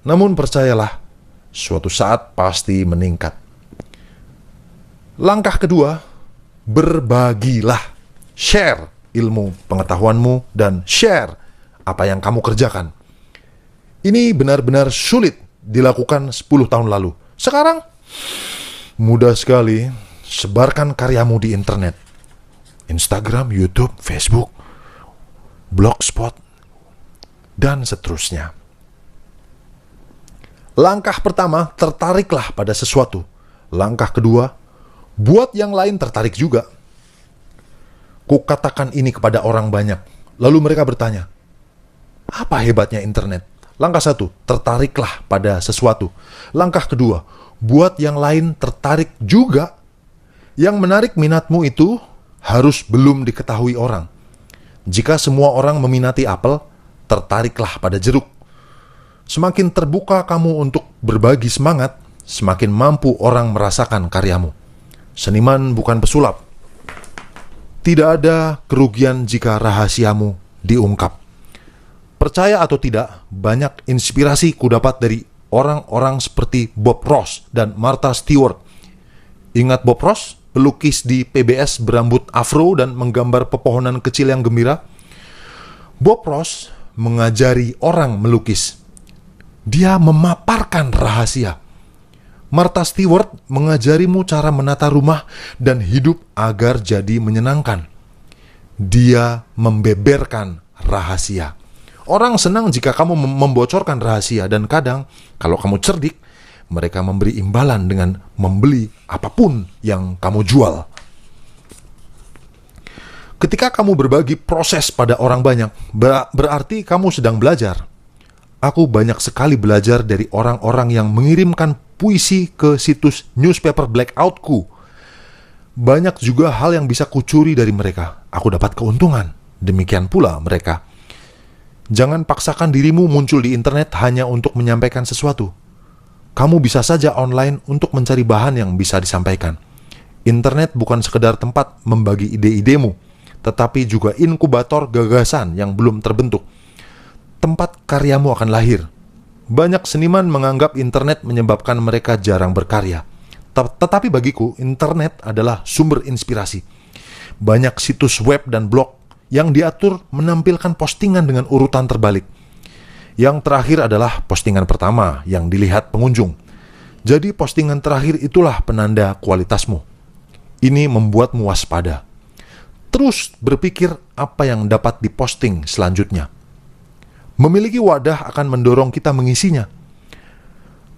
Namun percayalah, suatu saat pasti meningkat. Langkah kedua, berbagilah. Share ilmu pengetahuanmu dan share apa yang kamu kerjakan. Ini benar-benar sulit dilakukan 10 tahun lalu. Sekarang, mudah sekali. Sebarkan karyamu di internet. Instagram, YouTube, Facebook, Blogspot, dan seterusnya. Langkah pertama, tertariklah pada sesuatu. Langkah kedua, buat yang lain tertarik juga. Kukatakan ini kepada orang banyak. Lalu mereka bertanya, apa hebatnya internet? Langkah 1, tertariklah pada sesuatu. Langkah kedua, buat yang lain tertarik juga. Yang menarik minatmu itu harus belum diketahui orang. Jika semua orang meminati apel, tertariklah pada jeruk. Semakin terbuka kamu untuk berbagi semangat, semakin mampu orang merasakan karyamu. Seniman bukan pesulap. Tidak ada kerugian jika rahasiamu diungkap. Percaya atau tidak, banyak inspirasi kudapat dari orang-orang seperti Bob Ross dan Martha Stewart. Ingat Bob Ross? Pelukis di PBS berambut afro dan menggambar pepohonan kecil yang gembira. Bob Ross mengajari orang melukis. Dia memaparkan rahasia. Martha Stewart mengajarimu cara menata rumah dan hidup agar jadi menyenangkan. Dia membeberkan rahasia. Orang senang jika kamu membocorkan rahasia, dan kadang, kalau kamu cerdik, mereka memberi imbalan dengan membeli apapun yang kamu jual. Ketika kamu berbagi proses pada orang banyak, berarti kamu sedang belajar. Aku banyak sekali belajar dari orang-orang yang mengirimkan puisi ke situs newspaper blackoutku. Banyak juga hal yang bisa kucuri dari mereka. Aku dapat keuntungan. Demikian pula mereka. Jangan paksakan dirimu muncul di internet hanya untuk menyampaikan sesuatu. Kamu bisa saja online untuk mencari bahan yang bisa disampaikan. Internet bukan sekedar tempat membagi ide-idemu, tetapi juga inkubator gagasan yang belum terbentuk. Tempat karyamu akan lahir. Banyak seniman menganggap internet menyebabkan mereka jarang berkarya. Tetapi bagiku, internet adalah sumber inspirasi. Banyak situs web dan blog yang diatur menampilkan postingan dengan urutan terbalik. Yang terakhir adalah postingan pertama yang dilihat pengunjung. Jadi postingan terakhir itulah penanda kualitasmu. Ini membuatmu waspada. Terus berpikir apa yang dapat diposting selanjutnya. Memiliki wadah akan mendorong kita mengisinya.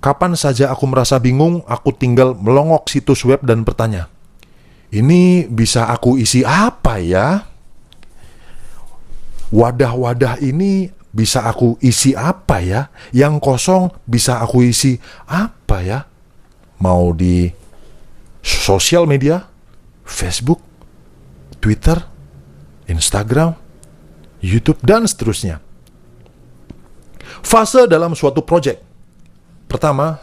Kapan saja aku merasa bingung, aku tinggal melongok situs web dan bertanya, ini bisa aku isi apa ya? Wadah-wadah ini bisa aku isi apa ya? Yang kosong bisa aku isi apa ya? Mau di sosial media, Facebook, Twitter, Instagram, YouTube, dan seterusnya. Fase dalam suatu proyek. Pertama,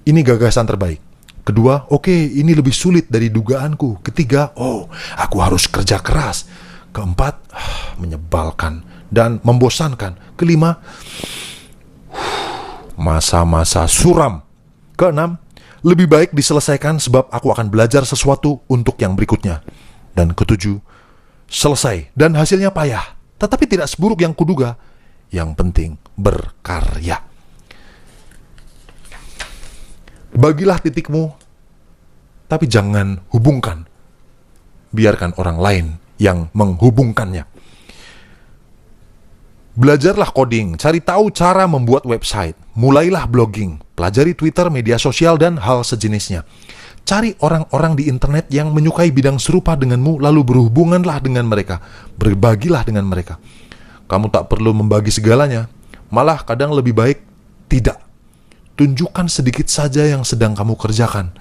ini gagasan terbaik. Kedua, oke, ini lebih sulit dari dugaanku. Ketiga, aku harus kerja keras. Keempat, menyebalkan dan membosankan. Kelima, masa-masa suram. Keenam, lebih baik diselesaikan sebab aku akan belajar sesuatu untuk yang berikutnya. Dan ketujuh, selesai dan hasilnya payah, tetapi tidak seburuk yang kuduga. Yang penting berkarya. Bagilah titikmu, tapi jangan hubungkan. Biarkan orang lain yang menghubungkannya. Belajarlah coding, cari tahu cara membuat website, mulailah blogging, pelajari Twitter, media sosial, dan hal sejenisnya. Cari orang-orang di internet yang menyukai bidang serupa denganmu, lalu berhubunganlah dengan mereka, berbagilah dengan mereka. Kamu tak perlu membagi segalanya, malah kadang lebih baik tidak. Tunjukkan sedikit saja yang sedang kamu kerjakan.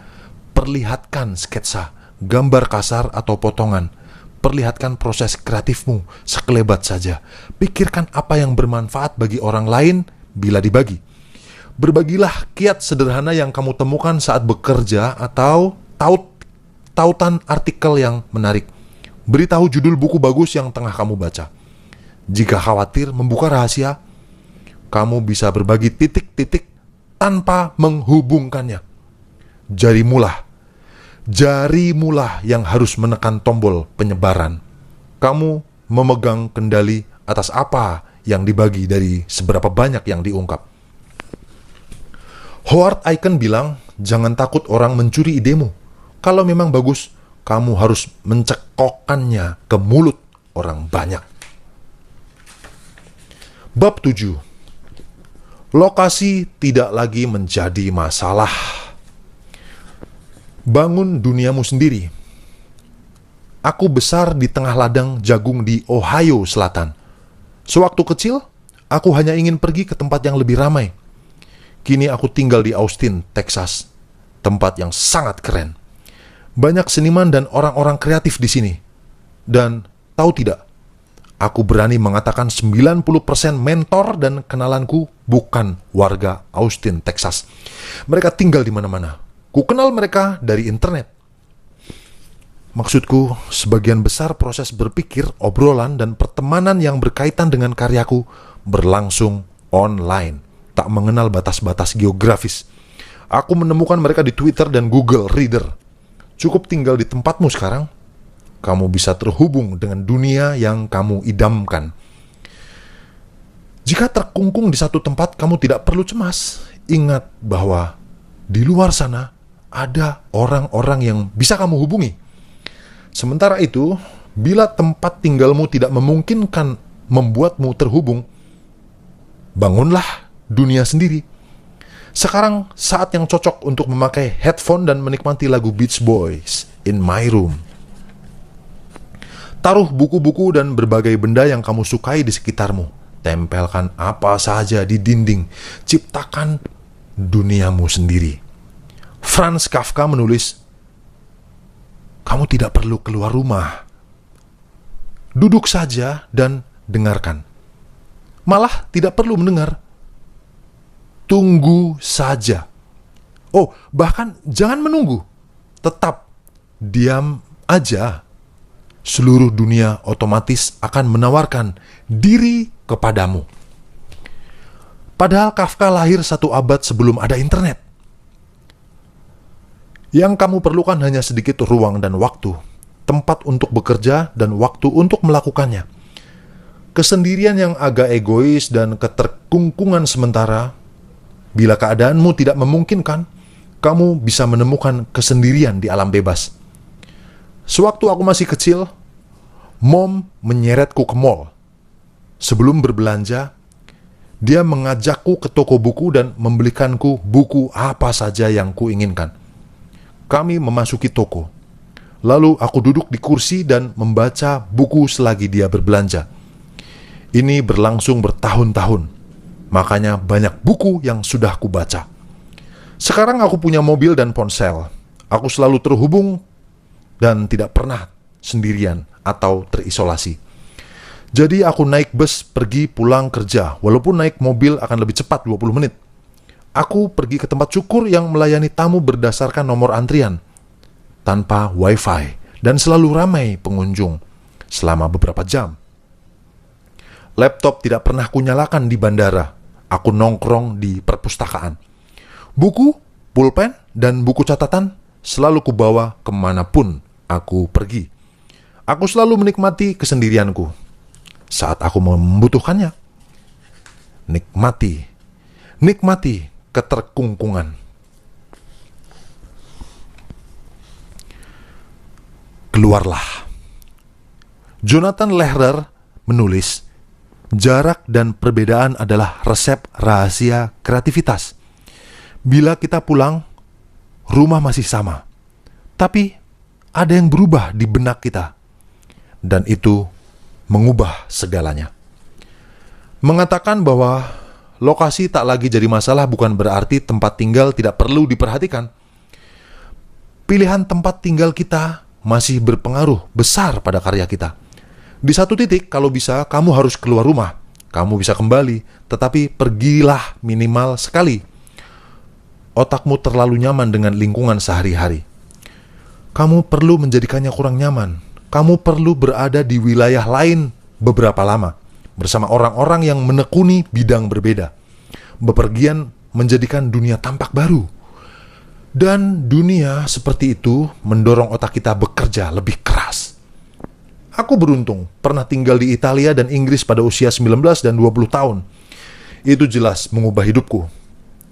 Perlihatkan sketsa, gambar kasar atau potongan. Perlihatkan proses kreatifmu sekelebat saja. Pikirkan apa yang bermanfaat bagi orang lain bila dibagi. Berbagilah kiat sederhana yang kamu temukan saat bekerja atau tautan artikel yang menarik. Beritahu judul buku bagus yang tengah kamu baca. Jika khawatir membuka rahasia, kamu bisa berbagi titik-titik tanpa menghubungkannya. Jarimulah yang harus menekan tombol penyebaran. Kamu memegang kendali atas apa yang dibagi dari seberapa banyak yang diungkap. Howard Aiken bilang, jangan takut orang mencuri idemu. Kalau memang bagus, kamu harus mencekokkannya ke mulut orang banyak. Bab 7. Lokasi tidak lagi menjadi masalah. Bangun duniamu sendiri. Aku besar di tengah ladang jagung di Ohio Selatan. Sewaktu kecil, aku hanya ingin pergi ke tempat yang lebih ramai. Kini aku tinggal di Austin, Texas, tempat yang sangat keren. Banyak seniman dan orang-orang kreatif di sini. Dan tahu tidak, aku berani mengatakan 90% mentor dan kenalanku bukan warga Austin, Texas. Mereka tinggal di mana-mana. Ku kenal mereka dari internet. Maksudku, sebagian besar proses berpikir, obrolan, dan pertemanan yang berkaitan dengan karyaku berlangsung online, tak mengenal batas-batas geografis. Aku menemukan mereka di Twitter dan Google Reader. Cukup tinggal di tempatmu sekarang, kamu bisa terhubung dengan dunia yang kamu idamkan. Jika terkungkung di satu tempat, kamu tidak perlu cemas. Ingat bahwa di luar sana ada orang-orang yang bisa kamu hubungi. Sementara itu, bila tempat tinggalmu tidak memungkinkan membuatmu terhubung, bangunlah dunia sendiri. Sekarang saat yang cocok untuk memakai headphone dan menikmati lagu Beach Boys, In My Room. Taruh buku-buku dan berbagai benda yang kamu sukai di sekitarmu. Tempelkan apa saja di dinding. Ciptakan duniamu sendiri. Franz Kafka menulis, kamu tidak perlu keluar rumah. Duduk saja dan dengarkan. Malah tidak perlu mendengar. Tunggu saja. Oh, bahkan jangan menunggu. Tetap diam aja. Seluruh dunia otomatis akan menawarkan diri kepadamu. Padahal Kafka lahir 1 abad sebelum ada internet. Yang kamu perlukan hanya sedikit ruang dan waktu, tempat untuk bekerja dan waktu untuk melakukannya. Kesendirian yang agak egois dan keterkungkungan sementara. Bila keadaanmu tidak memungkinkan, kamu bisa menemukan kesendirian di alam bebas. Sewaktu aku masih kecil, Mom menyeretku ke mall. Sebelum berbelanja, dia mengajakku ke toko buku dan membelikanku buku apa saja yang kuinginkan. Kami memasuki toko. Lalu aku duduk di kursi dan membaca buku selagi dia berbelanja. Ini berlangsung bertahun-tahun. Makanya banyak buku yang sudah kubaca. Sekarang aku punya mobil dan ponsel. Aku selalu terhubung dan tidak pernah sendirian atau terisolasi. Jadi aku naik bus pergi pulang kerja. Walaupun naik mobil akan lebih cepat 20 menit. Aku pergi ke tempat cukur yang melayani tamu berdasarkan nomor antrian, tanpa wifi, dan selalu ramai pengunjung selama beberapa jam. Laptop tidak pernah kunyalakan di bandara. Aku nongkrong di perpustakaan. Buku, pulpen, dan buku catatan selalu kubawa kemanapun aku pergi. Aku selalu menikmati kesendirianku saat aku membutuhkannya. Nikmati keterkungkungan. keluarlah. Jonathan Lehrer menulis, jarak dan perbedaan adalah resep rahasia kreativitas. Bila kita pulang, rumah masih sama, tapi ada yang berubah di benak kita, dan itu mengubah segalanya. Mengatakan bahwa lokasi tak lagi jadi masalah bukan berarti tempat tinggal tidak perlu diperhatikan. Pilihan tempat tinggal kita masih berpengaruh besar pada karya kita. Di satu titik, kalau bisa, kamu harus keluar rumah. Kamu bisa kembali, tetapi pergilah minimal sekali. Otakmu terlalu nyaman dengan lingkungan sehari-hari. Kamu perlu menjadikannya kurang nyaman. Kamu perlu berada di wilayah lain beberapa lama, bersama orang-orang yang menekuni bidang berbeda. Bepergian menjadikan dunia tampak baru. Dan dunia seperti itu mendorong otak kita bekerja lebih keras. Aku beruntung pernah tinggal di Italia dan Inggris pada usia 19 dan 20 tahun. Itu jelas mengubah hidupku.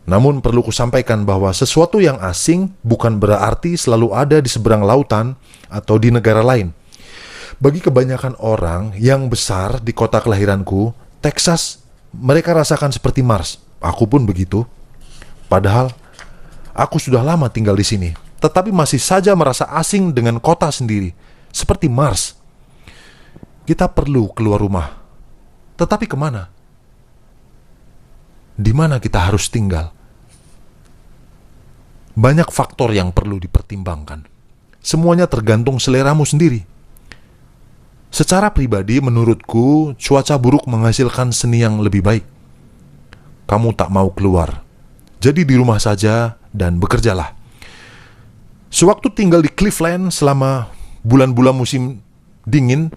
Namun perlu kusampaikan bahwa sesuatu yang asing bukan berarti selalu ada di seberang lautan atau di negara lain. Bagi kebanyakan orang yang besar di kota kelahiranku, Texas, mereka rasakan seperti Mars. Aku pun begitu. Padahal aku sudah lama tinggal di sini, tetapi masih saja merasa asing dengan kota sendiri, seperti Mars. Kita perlu keluar rumah. Tetapi kemana? Di mana kita harus tinggal? Banyak faktor yang perlu dipertimbangkan. Semuanya tergantung seleramu sendiri. Secara pribadi, menurutku, cuaca buruk menghasilkan seni yang lebih baik. Kamu tak mau keluar, jadi di rumah saja dan bekerjalah. Sewaktu tinggal di Cleveland selama bulan-bulan musim dingin,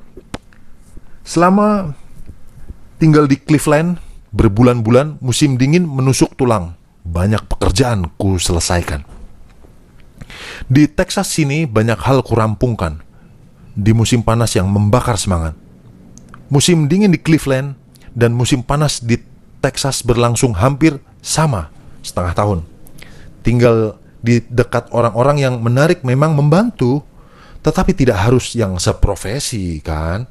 berbulan-bulan musim dingin menusuk tulang. Banyak pekerjaan ku selesaikan. Di Texas sini banyak hal kurampungkan. Di musim panas yang membakar semangat. Musim dingin di Cleveland dan musim panas di Texas berlangsung hampir sama, setengah tahun. Tinggal di dekat orang-orang yang menarik memang membantu, tetapi tidak harus yang seprofesi, kan?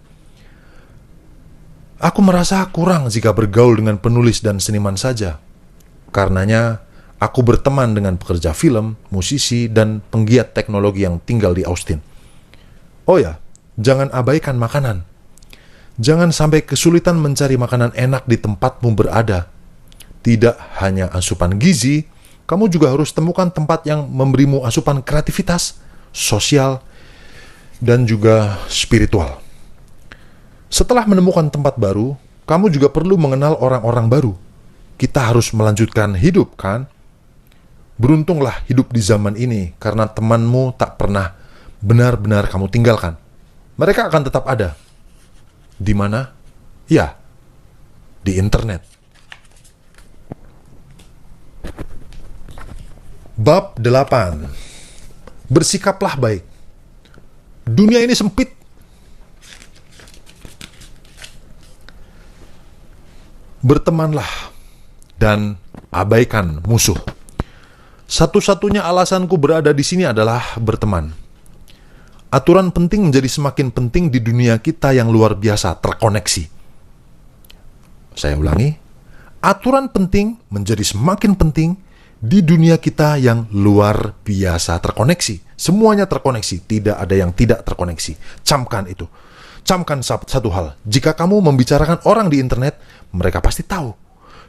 Aku merasa kurang jika bergaul dengan penulis dan seniman saja. Karenanya, aku berteman dengan pekerja film, musisi, dan penggiat teknologi yang tinggal di Austin. Oh ya, jangan abaikan makanan. Jangan sampai kesulitan mencari makanan enak di tempatmu berada. Tidak hanya asupan gizi, kamu juga harus temukan tempat yang memberimu asupan kreativitas, sosial, dan juga spiritual. Setelah menemukan tempat baru, kamu juga perlu mengenal orang-orang baru. Kita harus melanjutkan hidup, kan? Beruntunglah hidup di zaman ini, karena temanmu tak pernah benar-benar kamu tinggalkan. Mereka akan tetap ada. Di mana? Ya, di internet. Bab 8. Bersikaplah baik. Dunia ini sempit. Bertemanlah dan abaikan musuh. Satu-satunya alasanku berada di sini adalah berteman. Aturan penting menjadi semakin penting di dunia kita yang luar biasa terkoneksi. Saya ulangi, aturan penting menjadi semakin penting di dunia kita yang luar biasa terkoneksi. Semuanya terkoneksi, tidak ada yang tidak terkoneksi. Camkan itu. Camkan satu hal, jika kamu membicarakan orang di internet, mereka pasti tahu.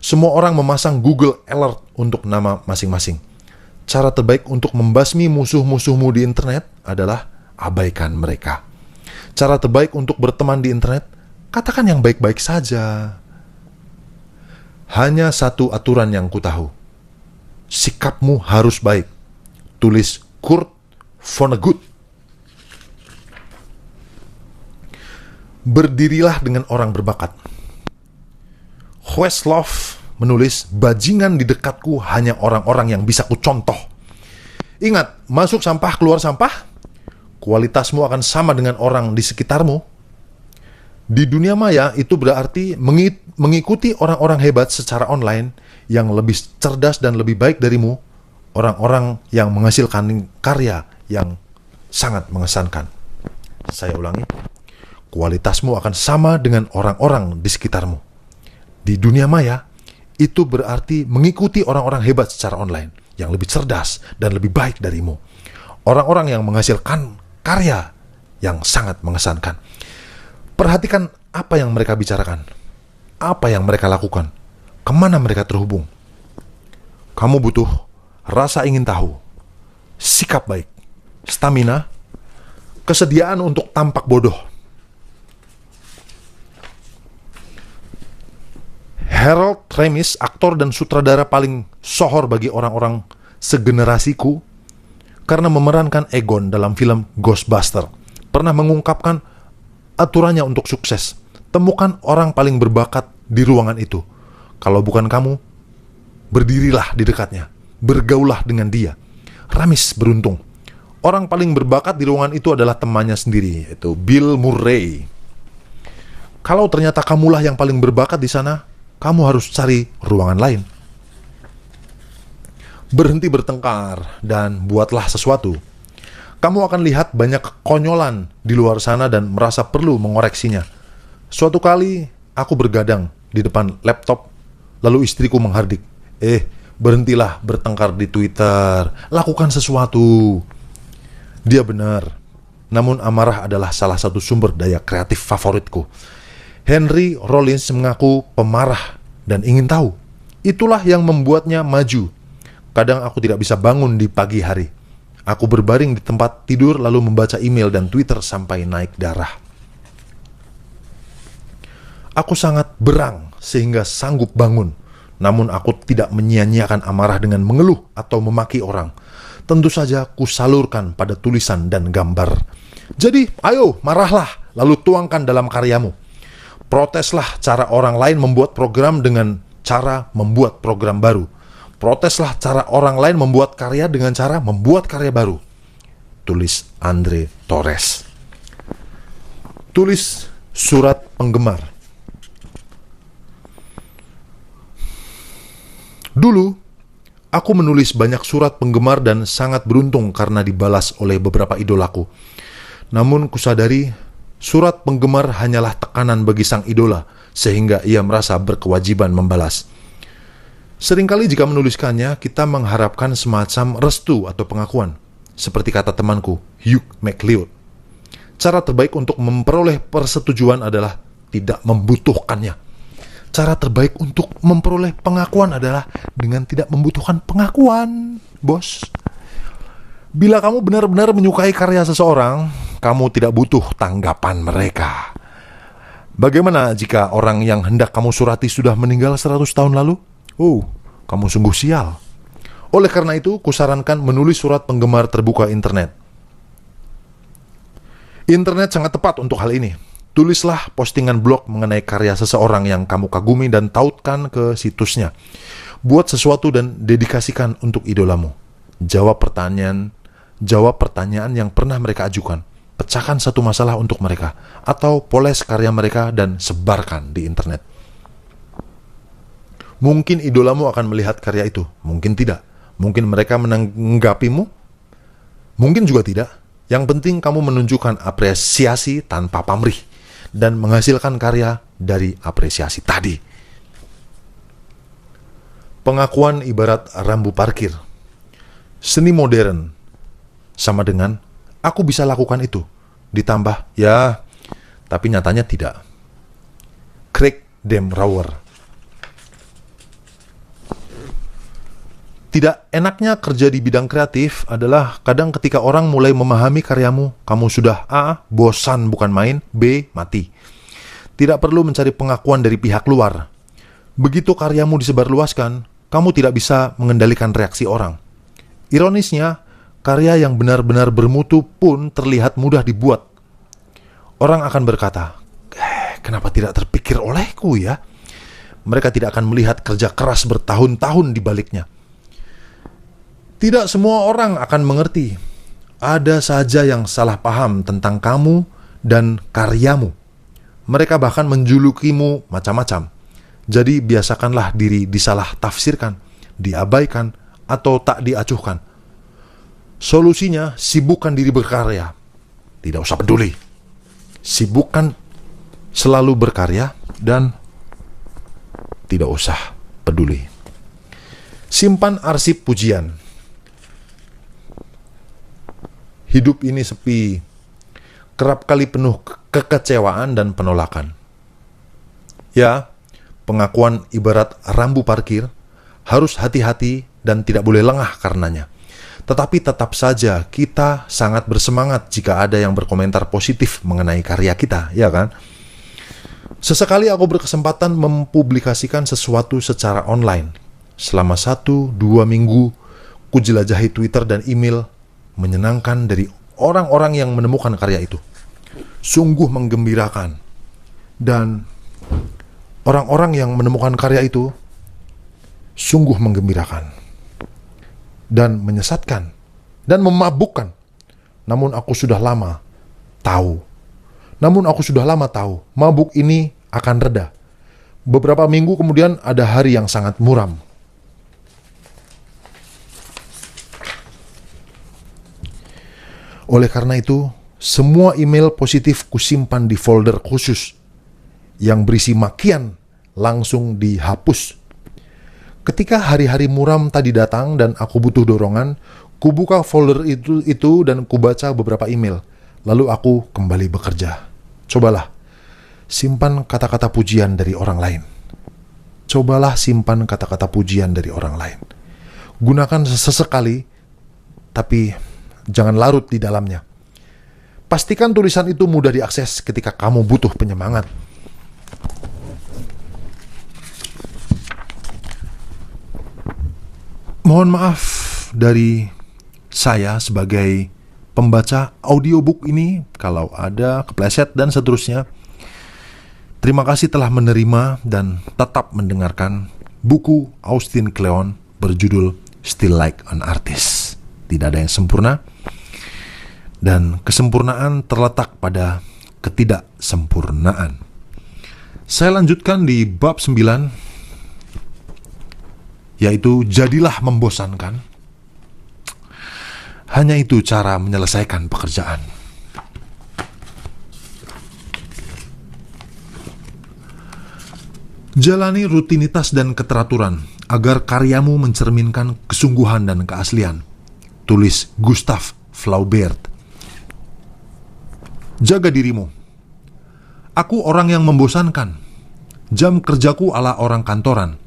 Semua orang memasang Google Alert untuk nama masing-masing. Cara terbaik untuk membasmi musuh-musuhmu di internet adalah abaikan mereka. Cara terbaik untuk berteman di internet, katakan yang baik-baik saja. Hanya satu aturan yang ku tahu. Sikapmu harus baik. Tulis Kurt Vonnegut. Berdirilah dengan orang berbakat. Questlove menulis, bajingan di dekatku hanya orang-orang yang bisa kucontoh. Ingat, masuk sampah, keluar sampah, kualitasmu akan sama dengan orang di sekitarmu. Di dunia maya itu berarti mengikuti orang-orang hebat secara online yang lebih cerdas dan lebih baik darimu, orang-orang yang menghasilkan karya yang sangat mengesankan. Saya ulangi, kualitasmu akan sama dengan orang-orang di sekitarmu. Di dunia maya, itu berarti mengikuti orang-orang hebat secara online, yang lebih cerdas dan lebih baik darimu. Orang-orang yang menghasilkan karya yang sangat mengesankan. Perhatikan apa yang mereka bicarakan, apa yang mereka lakukan, kemana mereka terhubung. Kamu butuh rasa ingin tahu, sikap baik, stamina, kesediaan untuk tampak bodoh. Harold Ramis, aktor dan sutradara paling sohor bagi orang-orang segenerasiku karena memerankan Egon dalam film Ghostbuster, pernah mengungkapkan aturannya untuk sukses. Temukan orang paling berbakat di ruangan itu. Kalau bukan kamu, berdirilah di dekatnya, bergaulah dengan dia. Ramis beruntung. Orang paling berbakat di ruangan itu adalah temannya sendiri, yaitu Bill Murray. Kalau ternyata kamulah yang paling berbakat di sana, kamu harus cari ruangan lain. Berhenti bertengkar dan buatlah sesuatu. Kamu akan lihat banyak kekonyolan di luar sana dan merasa perlu mengoreksinya. Suatu kali, aku bergadang di depan laptop, lalu istriku menghardik, berhentilah bertengkar di Twitter, lakukan sesuatu. Dia benar, namun amarah adalah salah satu sumber daya kreatif favoritku. Henry Rollins mengaku pemarah dan ingin tahu. Itulah yang membuatnya maju. Kadang aku tidak bisa bangun di pagi hari. Aku berbaring di tempat tidur lalu membaca email dan Twitter sampai naik darah. Aku sangat berang sehingga sanggup bangun. Namun aku tidak menyia-nyiakan amarah dengan mengeluh atau memaki orang. Tentu saja kusalurkan pada tulisan dan gambar. Jadi, ayo marahlah, lalu tuangkan dalam karyamu. Proteslah cara orang lain membuat program dengan cara membuat program baru. Proteslah cara orang lain membuat karya dengan cara membuat karya baru. Tulis Andre Torres. Tulis surat penggemar. Dulu, aku menulis banyak surat penggemar dan sangat beruntung karena dibalas oleh beberapa idolaku. Namun kusadari, surat penggemar hanyalah tekanan bagi sang idola, sehingga ia merasa berkewajiban membalas. Seringkali jika menuliskannya, kita mengharapkan semacam restu atau pengakuan. Seperti kata temanku, Hugh MacLeod. Cara terbaik untuk memperoleh persetujuan adalah tidak membutuhkannya. Cara terbaik untuk memperoleh pengakuan adalah dengan tidak membutuhkan pengakuan, bos. Bila kamu benar-benar menyukai karya seseorang, kamu tidak butuh tanggapan mereka. Bagaimana jika orang yang hendak kamu surati sudah meninggal 100 tahun lalu? Kamu sungguh sial. Oleh karena itu, kusarankan menulis surat penggemar terbuka internet. Internet sangat tepat untuk hal ini. Tulislah postingan blog mengenai karya seseorang yang kamu kagumi dan tautkan ke situsnya. Buat sesuatu dan dedikasikan untuk idolamu. Jawab pertanyaan yang pernah mereka ajukan. Pecahkan satu masalah untuk mereka. Atau poles karya mereka dan sebarkan di internet. Mungkin idolamu akan melihat karya itu. Mungkin tidak. Mungkin mereka menanggapimu. Mungkin juga tidak. Yang penting kamu menunjukkan apresiasi tanpa pamrih. Dan menghasilkan karya dari apresiasi tadi. Pengakuan ibarat rambu parkir. Seni modern sama dengan aku bisa lakukan itu. Ditambah, tapi nyatanya tidak. Craig Demrauer. Tidak enaknya kerja di bidang kreatif adalah kadang ketika orang mulai memahami karyamu, kamu sudah A. bosan bukan main, B. mati. Tidak perlu mencari pengakuan dari pihak luar. Begitu karyamu disebarluaskan, kamu tidak bisa mengendalikan reaksi orang. Ironisnya, karya yang benar-benar bermutu pun terlihat mudah dibuat. Orang akan berkata, kenapa tidak terpikir olehku ya? Mereka tidak akan melihat kerja keras bertahun-tahun di baliknya. Tidak semua orang akan mengerti. Ada saja yang salah paham tentang kamu dan karyamu. Mereka bahkan menjulukimu macam-macam. Jadi biasakanlah diri disalah tafsirkan, diabaikan, atau tak diacuhkan. Solusinya, sibukkan diri berkarya. Tidak usah peduli Sibukkan selalu berkarya dan tidak usah peduli. Simpan arsip pujian. Hidup ini sepi, kerap kali penuh kekecewaan dan penolakan. Ya, pengakuan ibarat rambu parkir, harus hati-hati dan tidak boleh lengah karenanya. Tetapi tetap saja kita sangat bersemangat jika ada yang berkomentar positif mengenai karya kita, ya kan? Sesekali aku berkesempatan mempublikasikan sesuatu secara online. Selama 1-2 minggu, ku jelajahi Twitter dan email menyenangkan dari orang-orang yang menemukan karya itu. Sungguh menggembirakan. Dan orang-orang yang menemukan karya itu sungguh menggembirakan dan menyesatkan dan memabukkan. Namun aku sudah lama tahu mabuk ini akan reda. Beberapa minggu kemudian ada hari yang sangat muram. Oleh karena itu, semua email positif kusimpan di folder khusus yang berisi makian langsung dihapus. Ketika hari-hari muram tadi datang dan aku butuh dorongan, kubuka folder itu dan kubaca beberapa email. Lalu aku kembali bekerja. Cobalah simpan kata-kata pujian dari orang lain. Gunakan sesekali, tapi jangan larut di dalamnya. Pastikan tulisan itu mudah diakses ketika kamu butuh penyemangat. Mohon maaf dari saya sebagai pembaca audiobook ini kalau ada kepleset dan seterusnya. Terima kasih telah menerima dan tetap mendengarkan buku Austin Kleon berjudul Still Like an Artist. Tidak ada yang sempurna, dan kesempurnaan terletak pada ketidaksempurnaan. Saya lanjutkan di bab 9, yaitu jadilah membosankan. Hanya itu cara menyelesaikan pekerjaan. Jalani rutinitas dan keteraturan agar karyamu mencerminkan kesungguhan dan keaslian. Tulis Gustave Flaubert. Jaga dirimu. Aku orang yang membosankan. Jam kerjaku ala orang kantoran.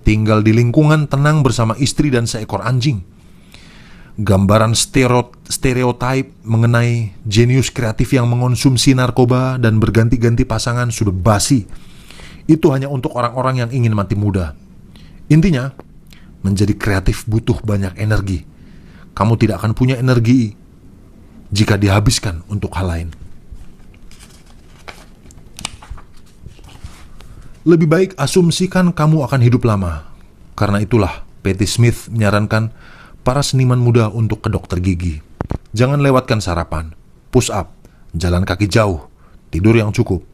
Tinggal di lingkungan tenang bersama istri dan seekor anjing. Gambaran stereotype mengenai jenius kreatif yang mengonsumsi narkoba dan berganti-ganti pasangan sudah basi. Itu hanya untuk orang-orang yang ingin mati muda. Intinya, menjadi kreatif butuh banyak energi. Kamu tidak akan punya energi jika dihabiskan untuk hal lain. Lebih baik asumsikan kamu akan hidup lama. Karena itulah Patti Smith menyarankan para seniman muda untuk ke dokter gigi. Jangan lewatkan sarapan, push up, jalan kaki jauh, tidur yang cukup.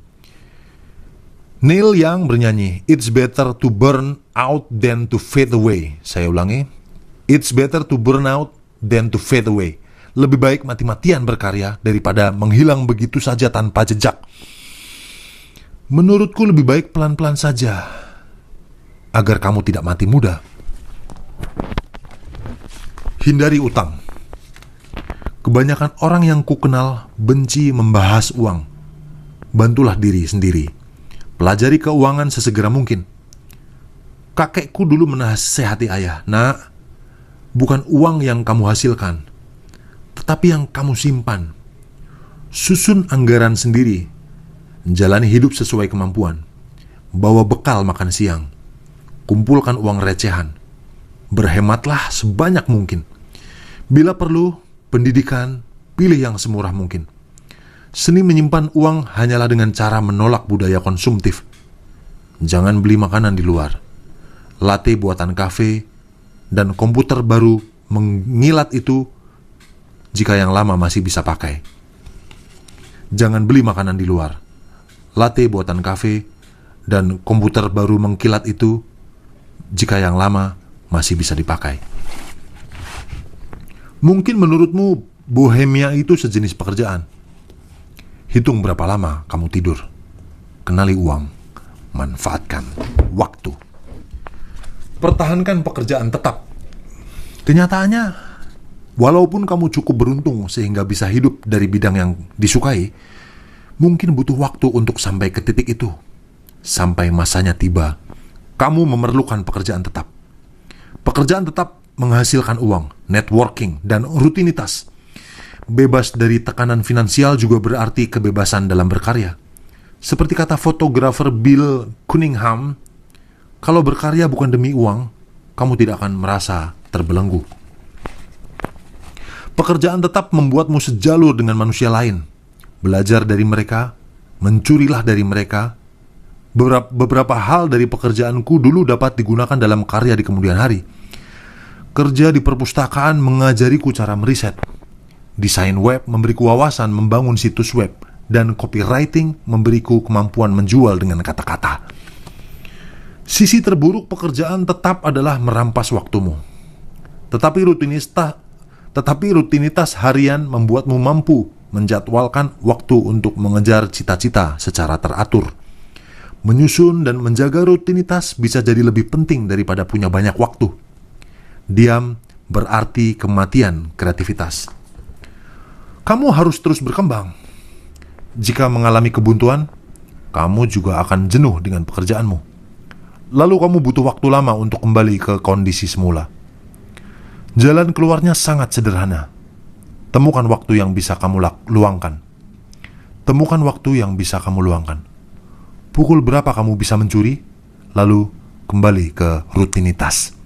Neil Young bernyanyi, "It's better to burn out than to fade away." Saya ulangi, "It's better to burn out than to fade away." Lebih baik mati-matian berkarya daripada menghilang begitu saja tanpa jejak. Menurutku lebih baik pelan-pelan saja, agar kamu tidak mati muda. Hindari utang. Kebanyakan orang yang kukenal benci membahas uang. Bantulah diri sendiri. Pelajari keuangan sesegera mungkin. Kakekku dulu menasehati ayah, "Nak, bukan uang yang kamu hasilkan, tetapi yang kamu simpan. Susun anggaran sendiri. Jalani hidup sesuai kemampuan. Bawa bekal makan siang. Kumpulkan uang recehan. Berhematlah sebanyak mungkin. Bila perlu, pendidikan, pilih yang semurah mungkin. Seni menyimpan uang hanyalah dengan cara menolak budaya konsumtif. Jangan beli makanan di luar. Latte buatan kafe dan komputer baru mengilat itu jika yang lama masih bisa pakai. Jangan beli makanan di luar. Latte buatan kafe dan komputer baru mengkilat itu jika yang lama masih bisa dipakai. Mungkin menurutmu bohemia itu sejenis pekerjaan. Hitung berapa lama kamu tidur. Kenali uang. Manfaatkan waktu. Pertahankan pekerjaan tetap. Kenyataannya, walaupun kamu cukup beruntung sehingga bisa hidup dari bidang yang disukai, mungkin butuh waktu untuk sampai ke titik itu. Sampai masanya tiba, kamu memerlukan pekerjaan tetap. Pekerjaan tetap menghasilkan uang, networking, dan rutinitas. Bebas dari tekanan finansial juga berarti kebebasan dalam berkarya. Seperti kata fotografer Bill Cunningham, kalau berkarya bukan demi uang, kamu tidak akan merasa terbelenggu. Pekerjaan tetap membuatmu sejalur dengan manusia lain. Belajar dari mereka, mencurilah dari mereka. Beberapa hal dari pekerjaanku dulu dapat digunakan dalam karya di kemudian hari. Kerja di perpustakaan mengajariku cara meriset. Desain web memberiku wawasan membangun situs web. Dan copywriting memberiku kemampuan menjual dengan kata-kata. Sisi terburuk pekerjaan tetap adalah merampas waktumu. Tetapi rutinitas harian membuatmu mampu menjadwalkan waktu untuk mengejar cita-cita secara teratur. Menyusun dan menjaga rutinitas bisa jadi lebih penting daripada punya banyak waktu. Diam berarti kematian kreativitas. Kamu harus terus berkembang. Jika mengalami kebuntuan, kamu juga akan jenuh dengan pekerjaanmu. Lalu kamu butuh waktu lama untuk kembali ke kondisi semula. Jalan keluarnya sangat sederhana. Temukan waktu yang bisa kamu luangkan. Temukan waktu yang bisa kamu luangkan. Pukul berapa kamu bisa mencuri, lalu kembali ke rutinitas.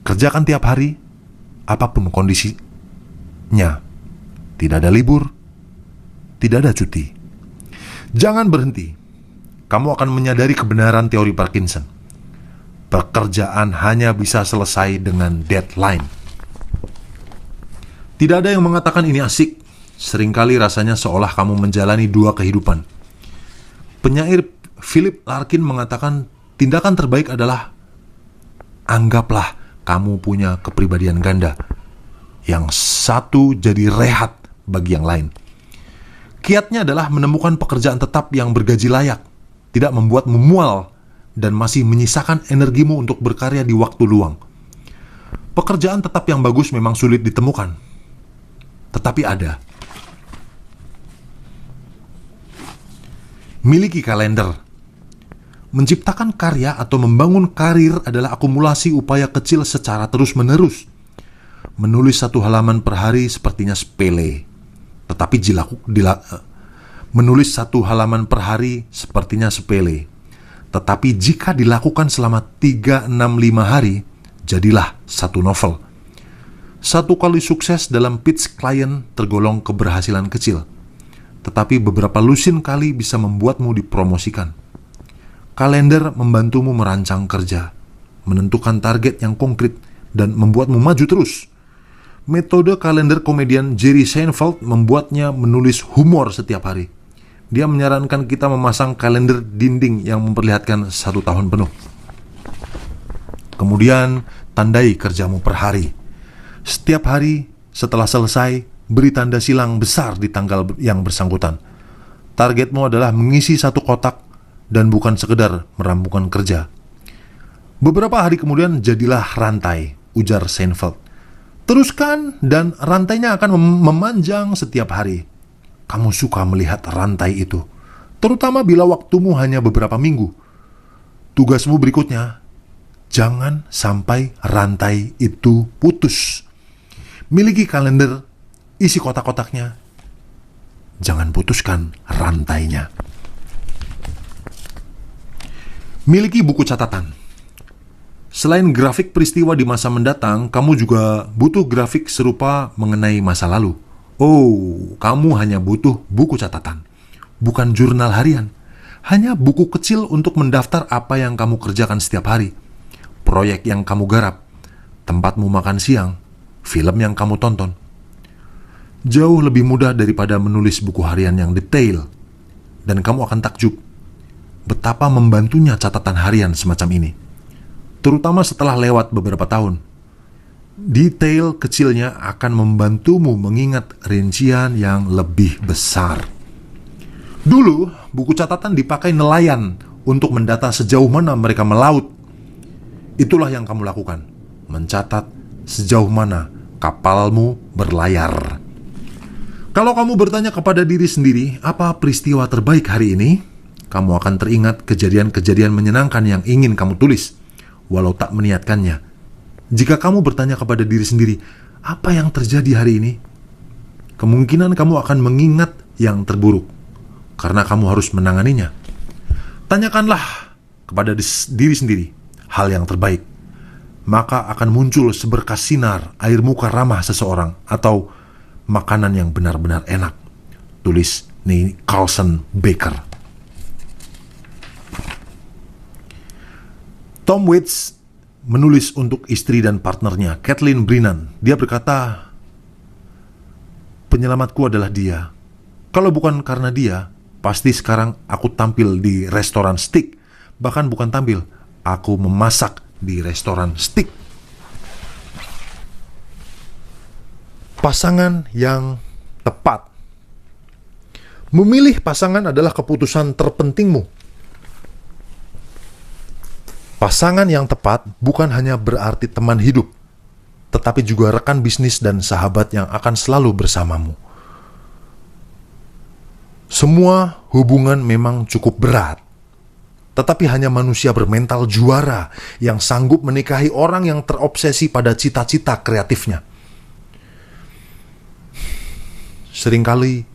Kerjakan tiap hari, apapun kondisinya. Tidak ada libur, tidak ada cuti. Jangan berhenti. Kamu akan menyadari kebenaran teori Parkinson. Pekerjaan hanya bisa selesai dengan deadline. Tidak ada yang mengatakan ini asik. Seringkali rasanya seolah kamu menjalani dua kehidupan. Penyair Philip Larkin mengatakan, tindakan terbaik adalah anggaplah kamu punya kepribadian ganda. Yang satu jadi rehat bagi yang lain. Kiatnya adalah menemukan pekerjaan tetap yang bergaji layak, tidak membuatmu mual, dan masih menyisakan energimu untuk berkarya di waktu luang. Pekerjaan tetap yang bagus memang sulit ditemukan, tetapi ada. Miliki kalender. Menciptakan karya atau membangun karir adalah akumulasi upaya kecil secara terus-menerus. Menulis satu halaman per hari sepertinya sepele, tetapi menulis satu halaman per hari sepertinya sepele. Tetapi jika dilakukan selama 3, 6, 5 hari, jadilah satu novel. Satu kali sukses dalam pitch klien tergolong keberhasilan kecil, tetapi beberapa lusin kali bisa membuatmu dipromosikan. Kalender membantumu merancang kerja, menentukan target yang konkret, dan membuatmu maju terus. Metode kalender komedian Jerry Seinfeld membuatnya menulis humor setiap hari. Dia menyarankan kita memasang kalender dinding yang memperlihatkan 1 tahun penuh. Kemudian, tandai kerjamu per hari. Setiap hari setelah selesai, beri tanda silang besar di tanggal yang bersangkutan. Targetmu adalah mengisi satu kotak dan bukan sekedar merampungkan kerja. Beberapa hari kemudian jadilah rantai, ujar Seinfeld. Teruskan dan rantainya akan memanjang setiap hari. Kamu suka melihat rantai itu, terutama bila waktumu hanya beberapa minggu. Tugasmu berikutnya, jangan sampai rantai itu putus. Miliki kalender, isi kotak-kotaknya. Jangan putuskan rantainya. Miliki buku catatan. Selain grafik peristiwa di masa mendatang, kamu juga butuh grafik serupa mengenai masa lalu. Oh, kamu hanya butuh buku catatan, bukan jurnal harian. Hanya buku kecil untuk mendaftar apa yang kamu kerjakan setiap hari, proyek yang kamu garap, tempatmu makan siang, film yang kamu tonton. Jauh lebih mudah daripada menulis buku harian yang detail, dan kamu akan takjub betapa membantunya catatan harian semacam ini, terutama setelah lewat beberapa tahun. Detail kecilnya akan membantumu mengingat rincian yang lebih besar. Dulu, buku catatan dipakai nelayan untuk mendata sejauh mana mereka melaut. Itulah yang kamu lakukan, mencatat sejauh mana kapalmu berlayar. Kalau kamu bertanya kepada diri sendiri, apa peristiwa terbaik hari ini? Kamu akan teringat kejadian-kejadian menyenangkan yang ingin kamu tulis, walau tak meniatkannya. Jika kamu bertanya kepada diri sendiri, apa yang terjadi hari ini? Kemungkinan kamu akan mengingat yang terburuk, karena kamu harus menanganinya. Tanyakanlah kepada diri sendiri hal yang terbaik, maka akan muncul seberkas sinar air muka ramah seseorang atau makanan yang benar-benar enak. Tulis nih Carlson Baker. Tom Waits menulis untuk istri dan partnernya, Kathleen Brennan. Dia berkata, penyelamatku adalah dia. Kalau bukan karena dia, pasti sekarang aku tampil di restoran steak. Bahkan bukan tampil, aku memasak di restoran steak. Pasangan yang tepat. Memilih pasangan adalah keputusan terpentingmu. Pasangan yang tepat bukan hanya berarti teman hidup, tetapi juga rekan bisnis dan sahabat yang akan selalu bersamamu. Semua hubungan memang cukup berat, tetapi hanya manusia bermental juara yang sanggup menikahi orang yang terobsesi pada cita-cita kreatifnya. Seringkali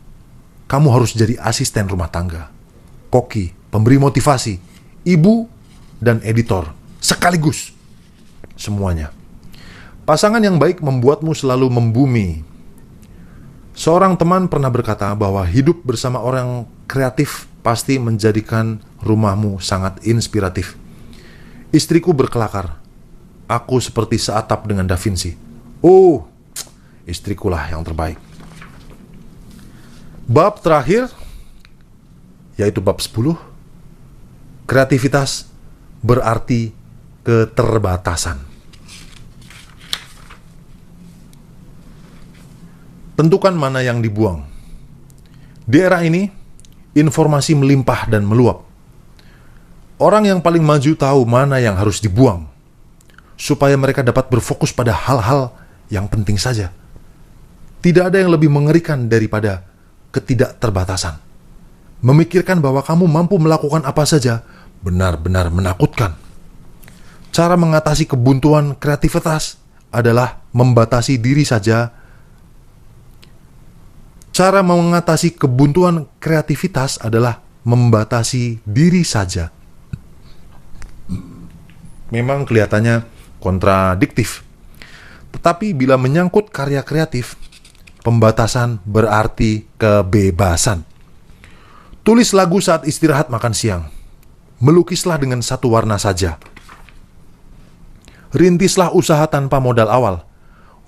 kamu harus jadi asisten rumah tangga, koki, pemberi motivasi, ibu, dan editor sekaligus. Semuanya. Pasangan yang baik membuatmu selalu membumi. Seorang teman pernah berkata bahwa hidup bersama orang kreatif pasti menjadikan rumahmu sangat inspiratif. Istriku berkelakar, aku seperti seatap dengan Da Vinci. Oh, istrikulah yang terbaik. Bab terakhir, yaitu bab 10, kreativitas berarti keterbatasan. Tentukan mana yang dibuang. Di era ini, informasi melimpah dan meluap. Orang yang paling maju tahu mana yang harus dibuang, supaya mereka dapat berfokus pada hal-hal yang penting saja. Tidak ada yang lebih mengerikan daripada ketidakterbatasan. Memikirkan bahwa kamu mampu melakukan apa saja benar-benar menakutkan. Cara mengatasi kebuntuan kreativitas adalah membatasi diri saja. Cara mengatasi kebuntuan kreativitas adalah membatasi diri saja. Memang kelihatannya kontradiktif. Tetapi bila menyangkut karya kreatif, pembatasan berarti kebebasan. Tulis lagu saat istirahat makan siang. Melukislah dengan satu warna saja. Rintislah usaha tanpa modal awal.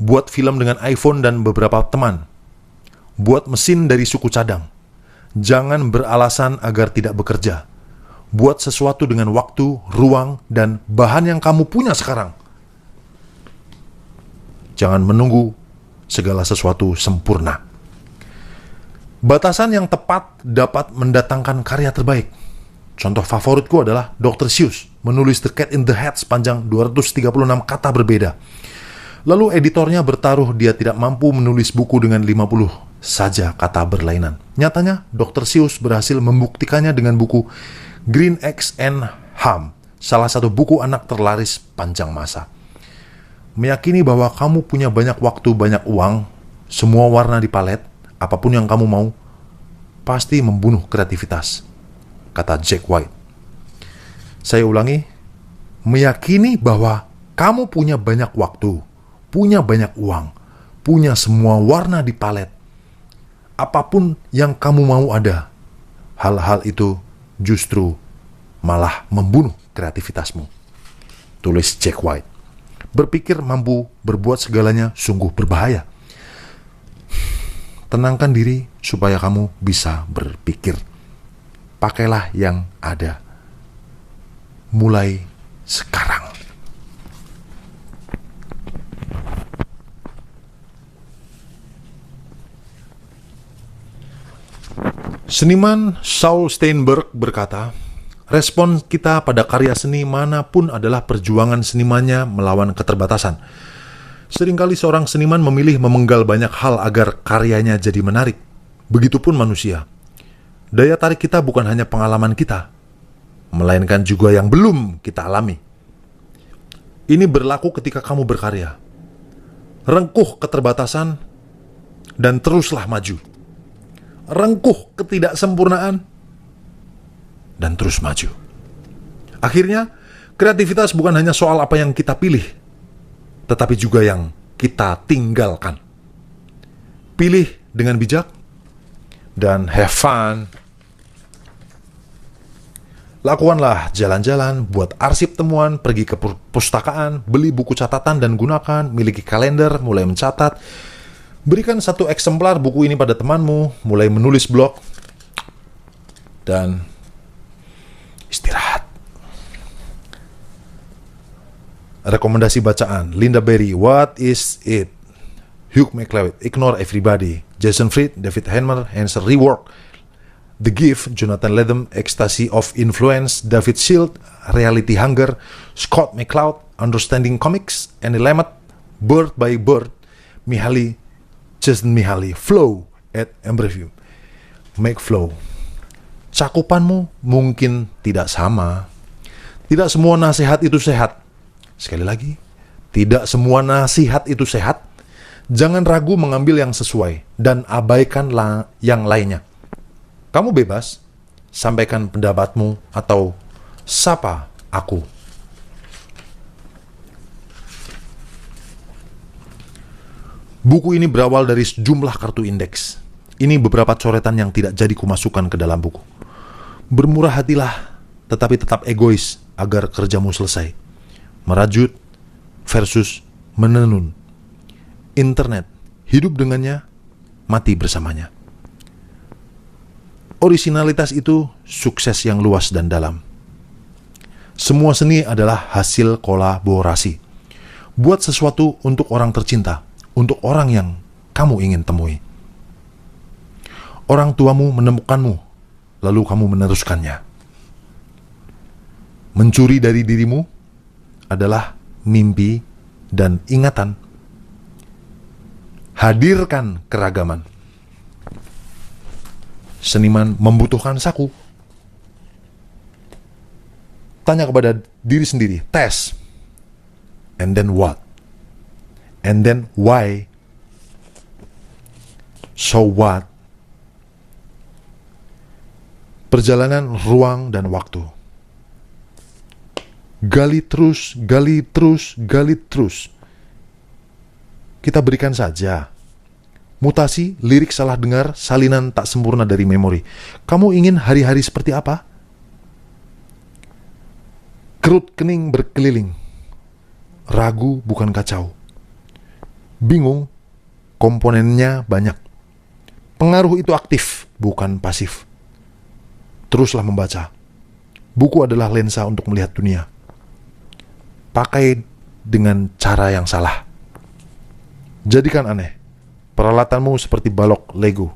Buat film dengan iPhone dan beberapa teman. Buat mesin dari suku cadang. Jangan beralasan agar tidak bekerja. Buat sesuatu dengan waktu, ruang, dan bahan yang kamu punya sekarang. Jangan menunggu segala sesuatu sempurna. Batasan yang tepat dapat mendatangkan karya terbaik. Contoh favoritku adalah Dr. Seuss menulis The Cat in the Hat sepanjang 236 kata berbeda. Lalu editornya bertaruh dia tidak mampu menulis buku dengan 50 saja kata berlainan. Nyatanya, Dr. Seuss berhasil membuktikannya dengan buku Green Eggs and Ham, salah satu buku anak terlaris panjang masa. Meyakini bahwa kamu punya banyak waktu, banyak uang, semua warna di palet, apapun yang kamu mau, pasti membunuh kreativitas, kata Jack White. Saya ulangi, meyakini bahwa kamu punya banyak waktu, punya banyak uang, punya semua warna di palet, apapun yang kamu mau ada, hal-hal itu justru malah membunuh kreativitasmu. Tulis Jack White. Berpikir mampu berbuat segalanya sungguh berbahaya. Tenangkan diri supaya kamu bisa berpikir. Pakailah yang ada. Mulai sekarang. Seniman Saul Steinberg berkata, respon kita pada karya seni manapun adalah perjuangan senimannya melawan keterbatasan. Seringkali seorang seniman memilih memenggal banyak hal agar karyanya jadi menarik. Begitupun manusia. Daya tarik kita bukan hanya pengalaman kita, melainkan juga yang belum kita alami. Ini berlaku ketika kamu berkarya. Rengkuh keterbatasan dan teruslah maju. Rengkuh ketidaksempurnaan dan terus maju. Akhirnya, kreativitas bukan hanya soal apa yang kita pilih, tetapi juga yang kita tinggalkan. Pilih dengan bijak dan have fun. Lakukanlah jalan-jalan, buat arsip temuan, pergi ke perpustakaan, beli buku catatan dan gunakan, miliki kalender, mulai mencatat. Berikan 1 eksemplar buku ini pada temanmu, mulai menulis blog, dan istirahat. Rekomendasi bacaan: Linda Berry, What Is It? Hugh MacLeod, Ignore Everybody. Jason Fried, David Heinemeier, Answer Rework. The Gift, Jonathan Lethem, Ecstasy of Influence. David Shield, Reality Hunger. Scott McCloud, Understanding Comics. Annie Lamott, Bird by Bird. Mihaly, Flow at Embreview. Make flow. Cakupanmu mungkin tidak sama. Tidak semua nasihat itu sehat. Sekali lagi, tidak semua nasihat itu sehat. Jangan ragu mengambil yang sesuai dan abaikan yang lainnya. Kamu bebas, sampaikan pendapatmu atau sapa aku. Buku ini berawal dari sejumlah kartu indeks. Ini beberapa coretan yang tidak jadi kumasukkan ke dalam buku. Bermurah hatilah, tetapi tetap egois agar kerjamu selesai. Merajut versus menenun. Internet, hidup dengannya, mati bersamanya. Orisinalitas itu sukses yang luas dan dalam. Semua seni adalah hasil kolaborasi. Buat sesuatu untuk orang tercinta, untuk orang yang kamu ingin temui. Orang tuamu menemukanmu, lalu kamu meneruskannya. Mencuri dari dirimu adalah mimpi dan ingatan. Hadirkan keragaman. Seniman membutuhkan saku. Tanya kepada diri sendiri, tes. And then what? And then why? So what? Perjalanan ruang dan waktu. Gali terus, gali terus, gali terus. Kita berikan saja. Mutasi, lirik salah dengar, salinan tak sempurna dari memori. Kamu ingin hari-hari seperti apa? Kerut kening berkeliling. Ragu bukan kacau. Bingung, komponennya banyak. Pengaruh itu aktif, bukan pasif. Teruslah membaca. Buku adalah lensa untuk melihat dunia. Pakai dengan cara yang salah. Jadikan aneh. Peralatanmu seperti balok Lego.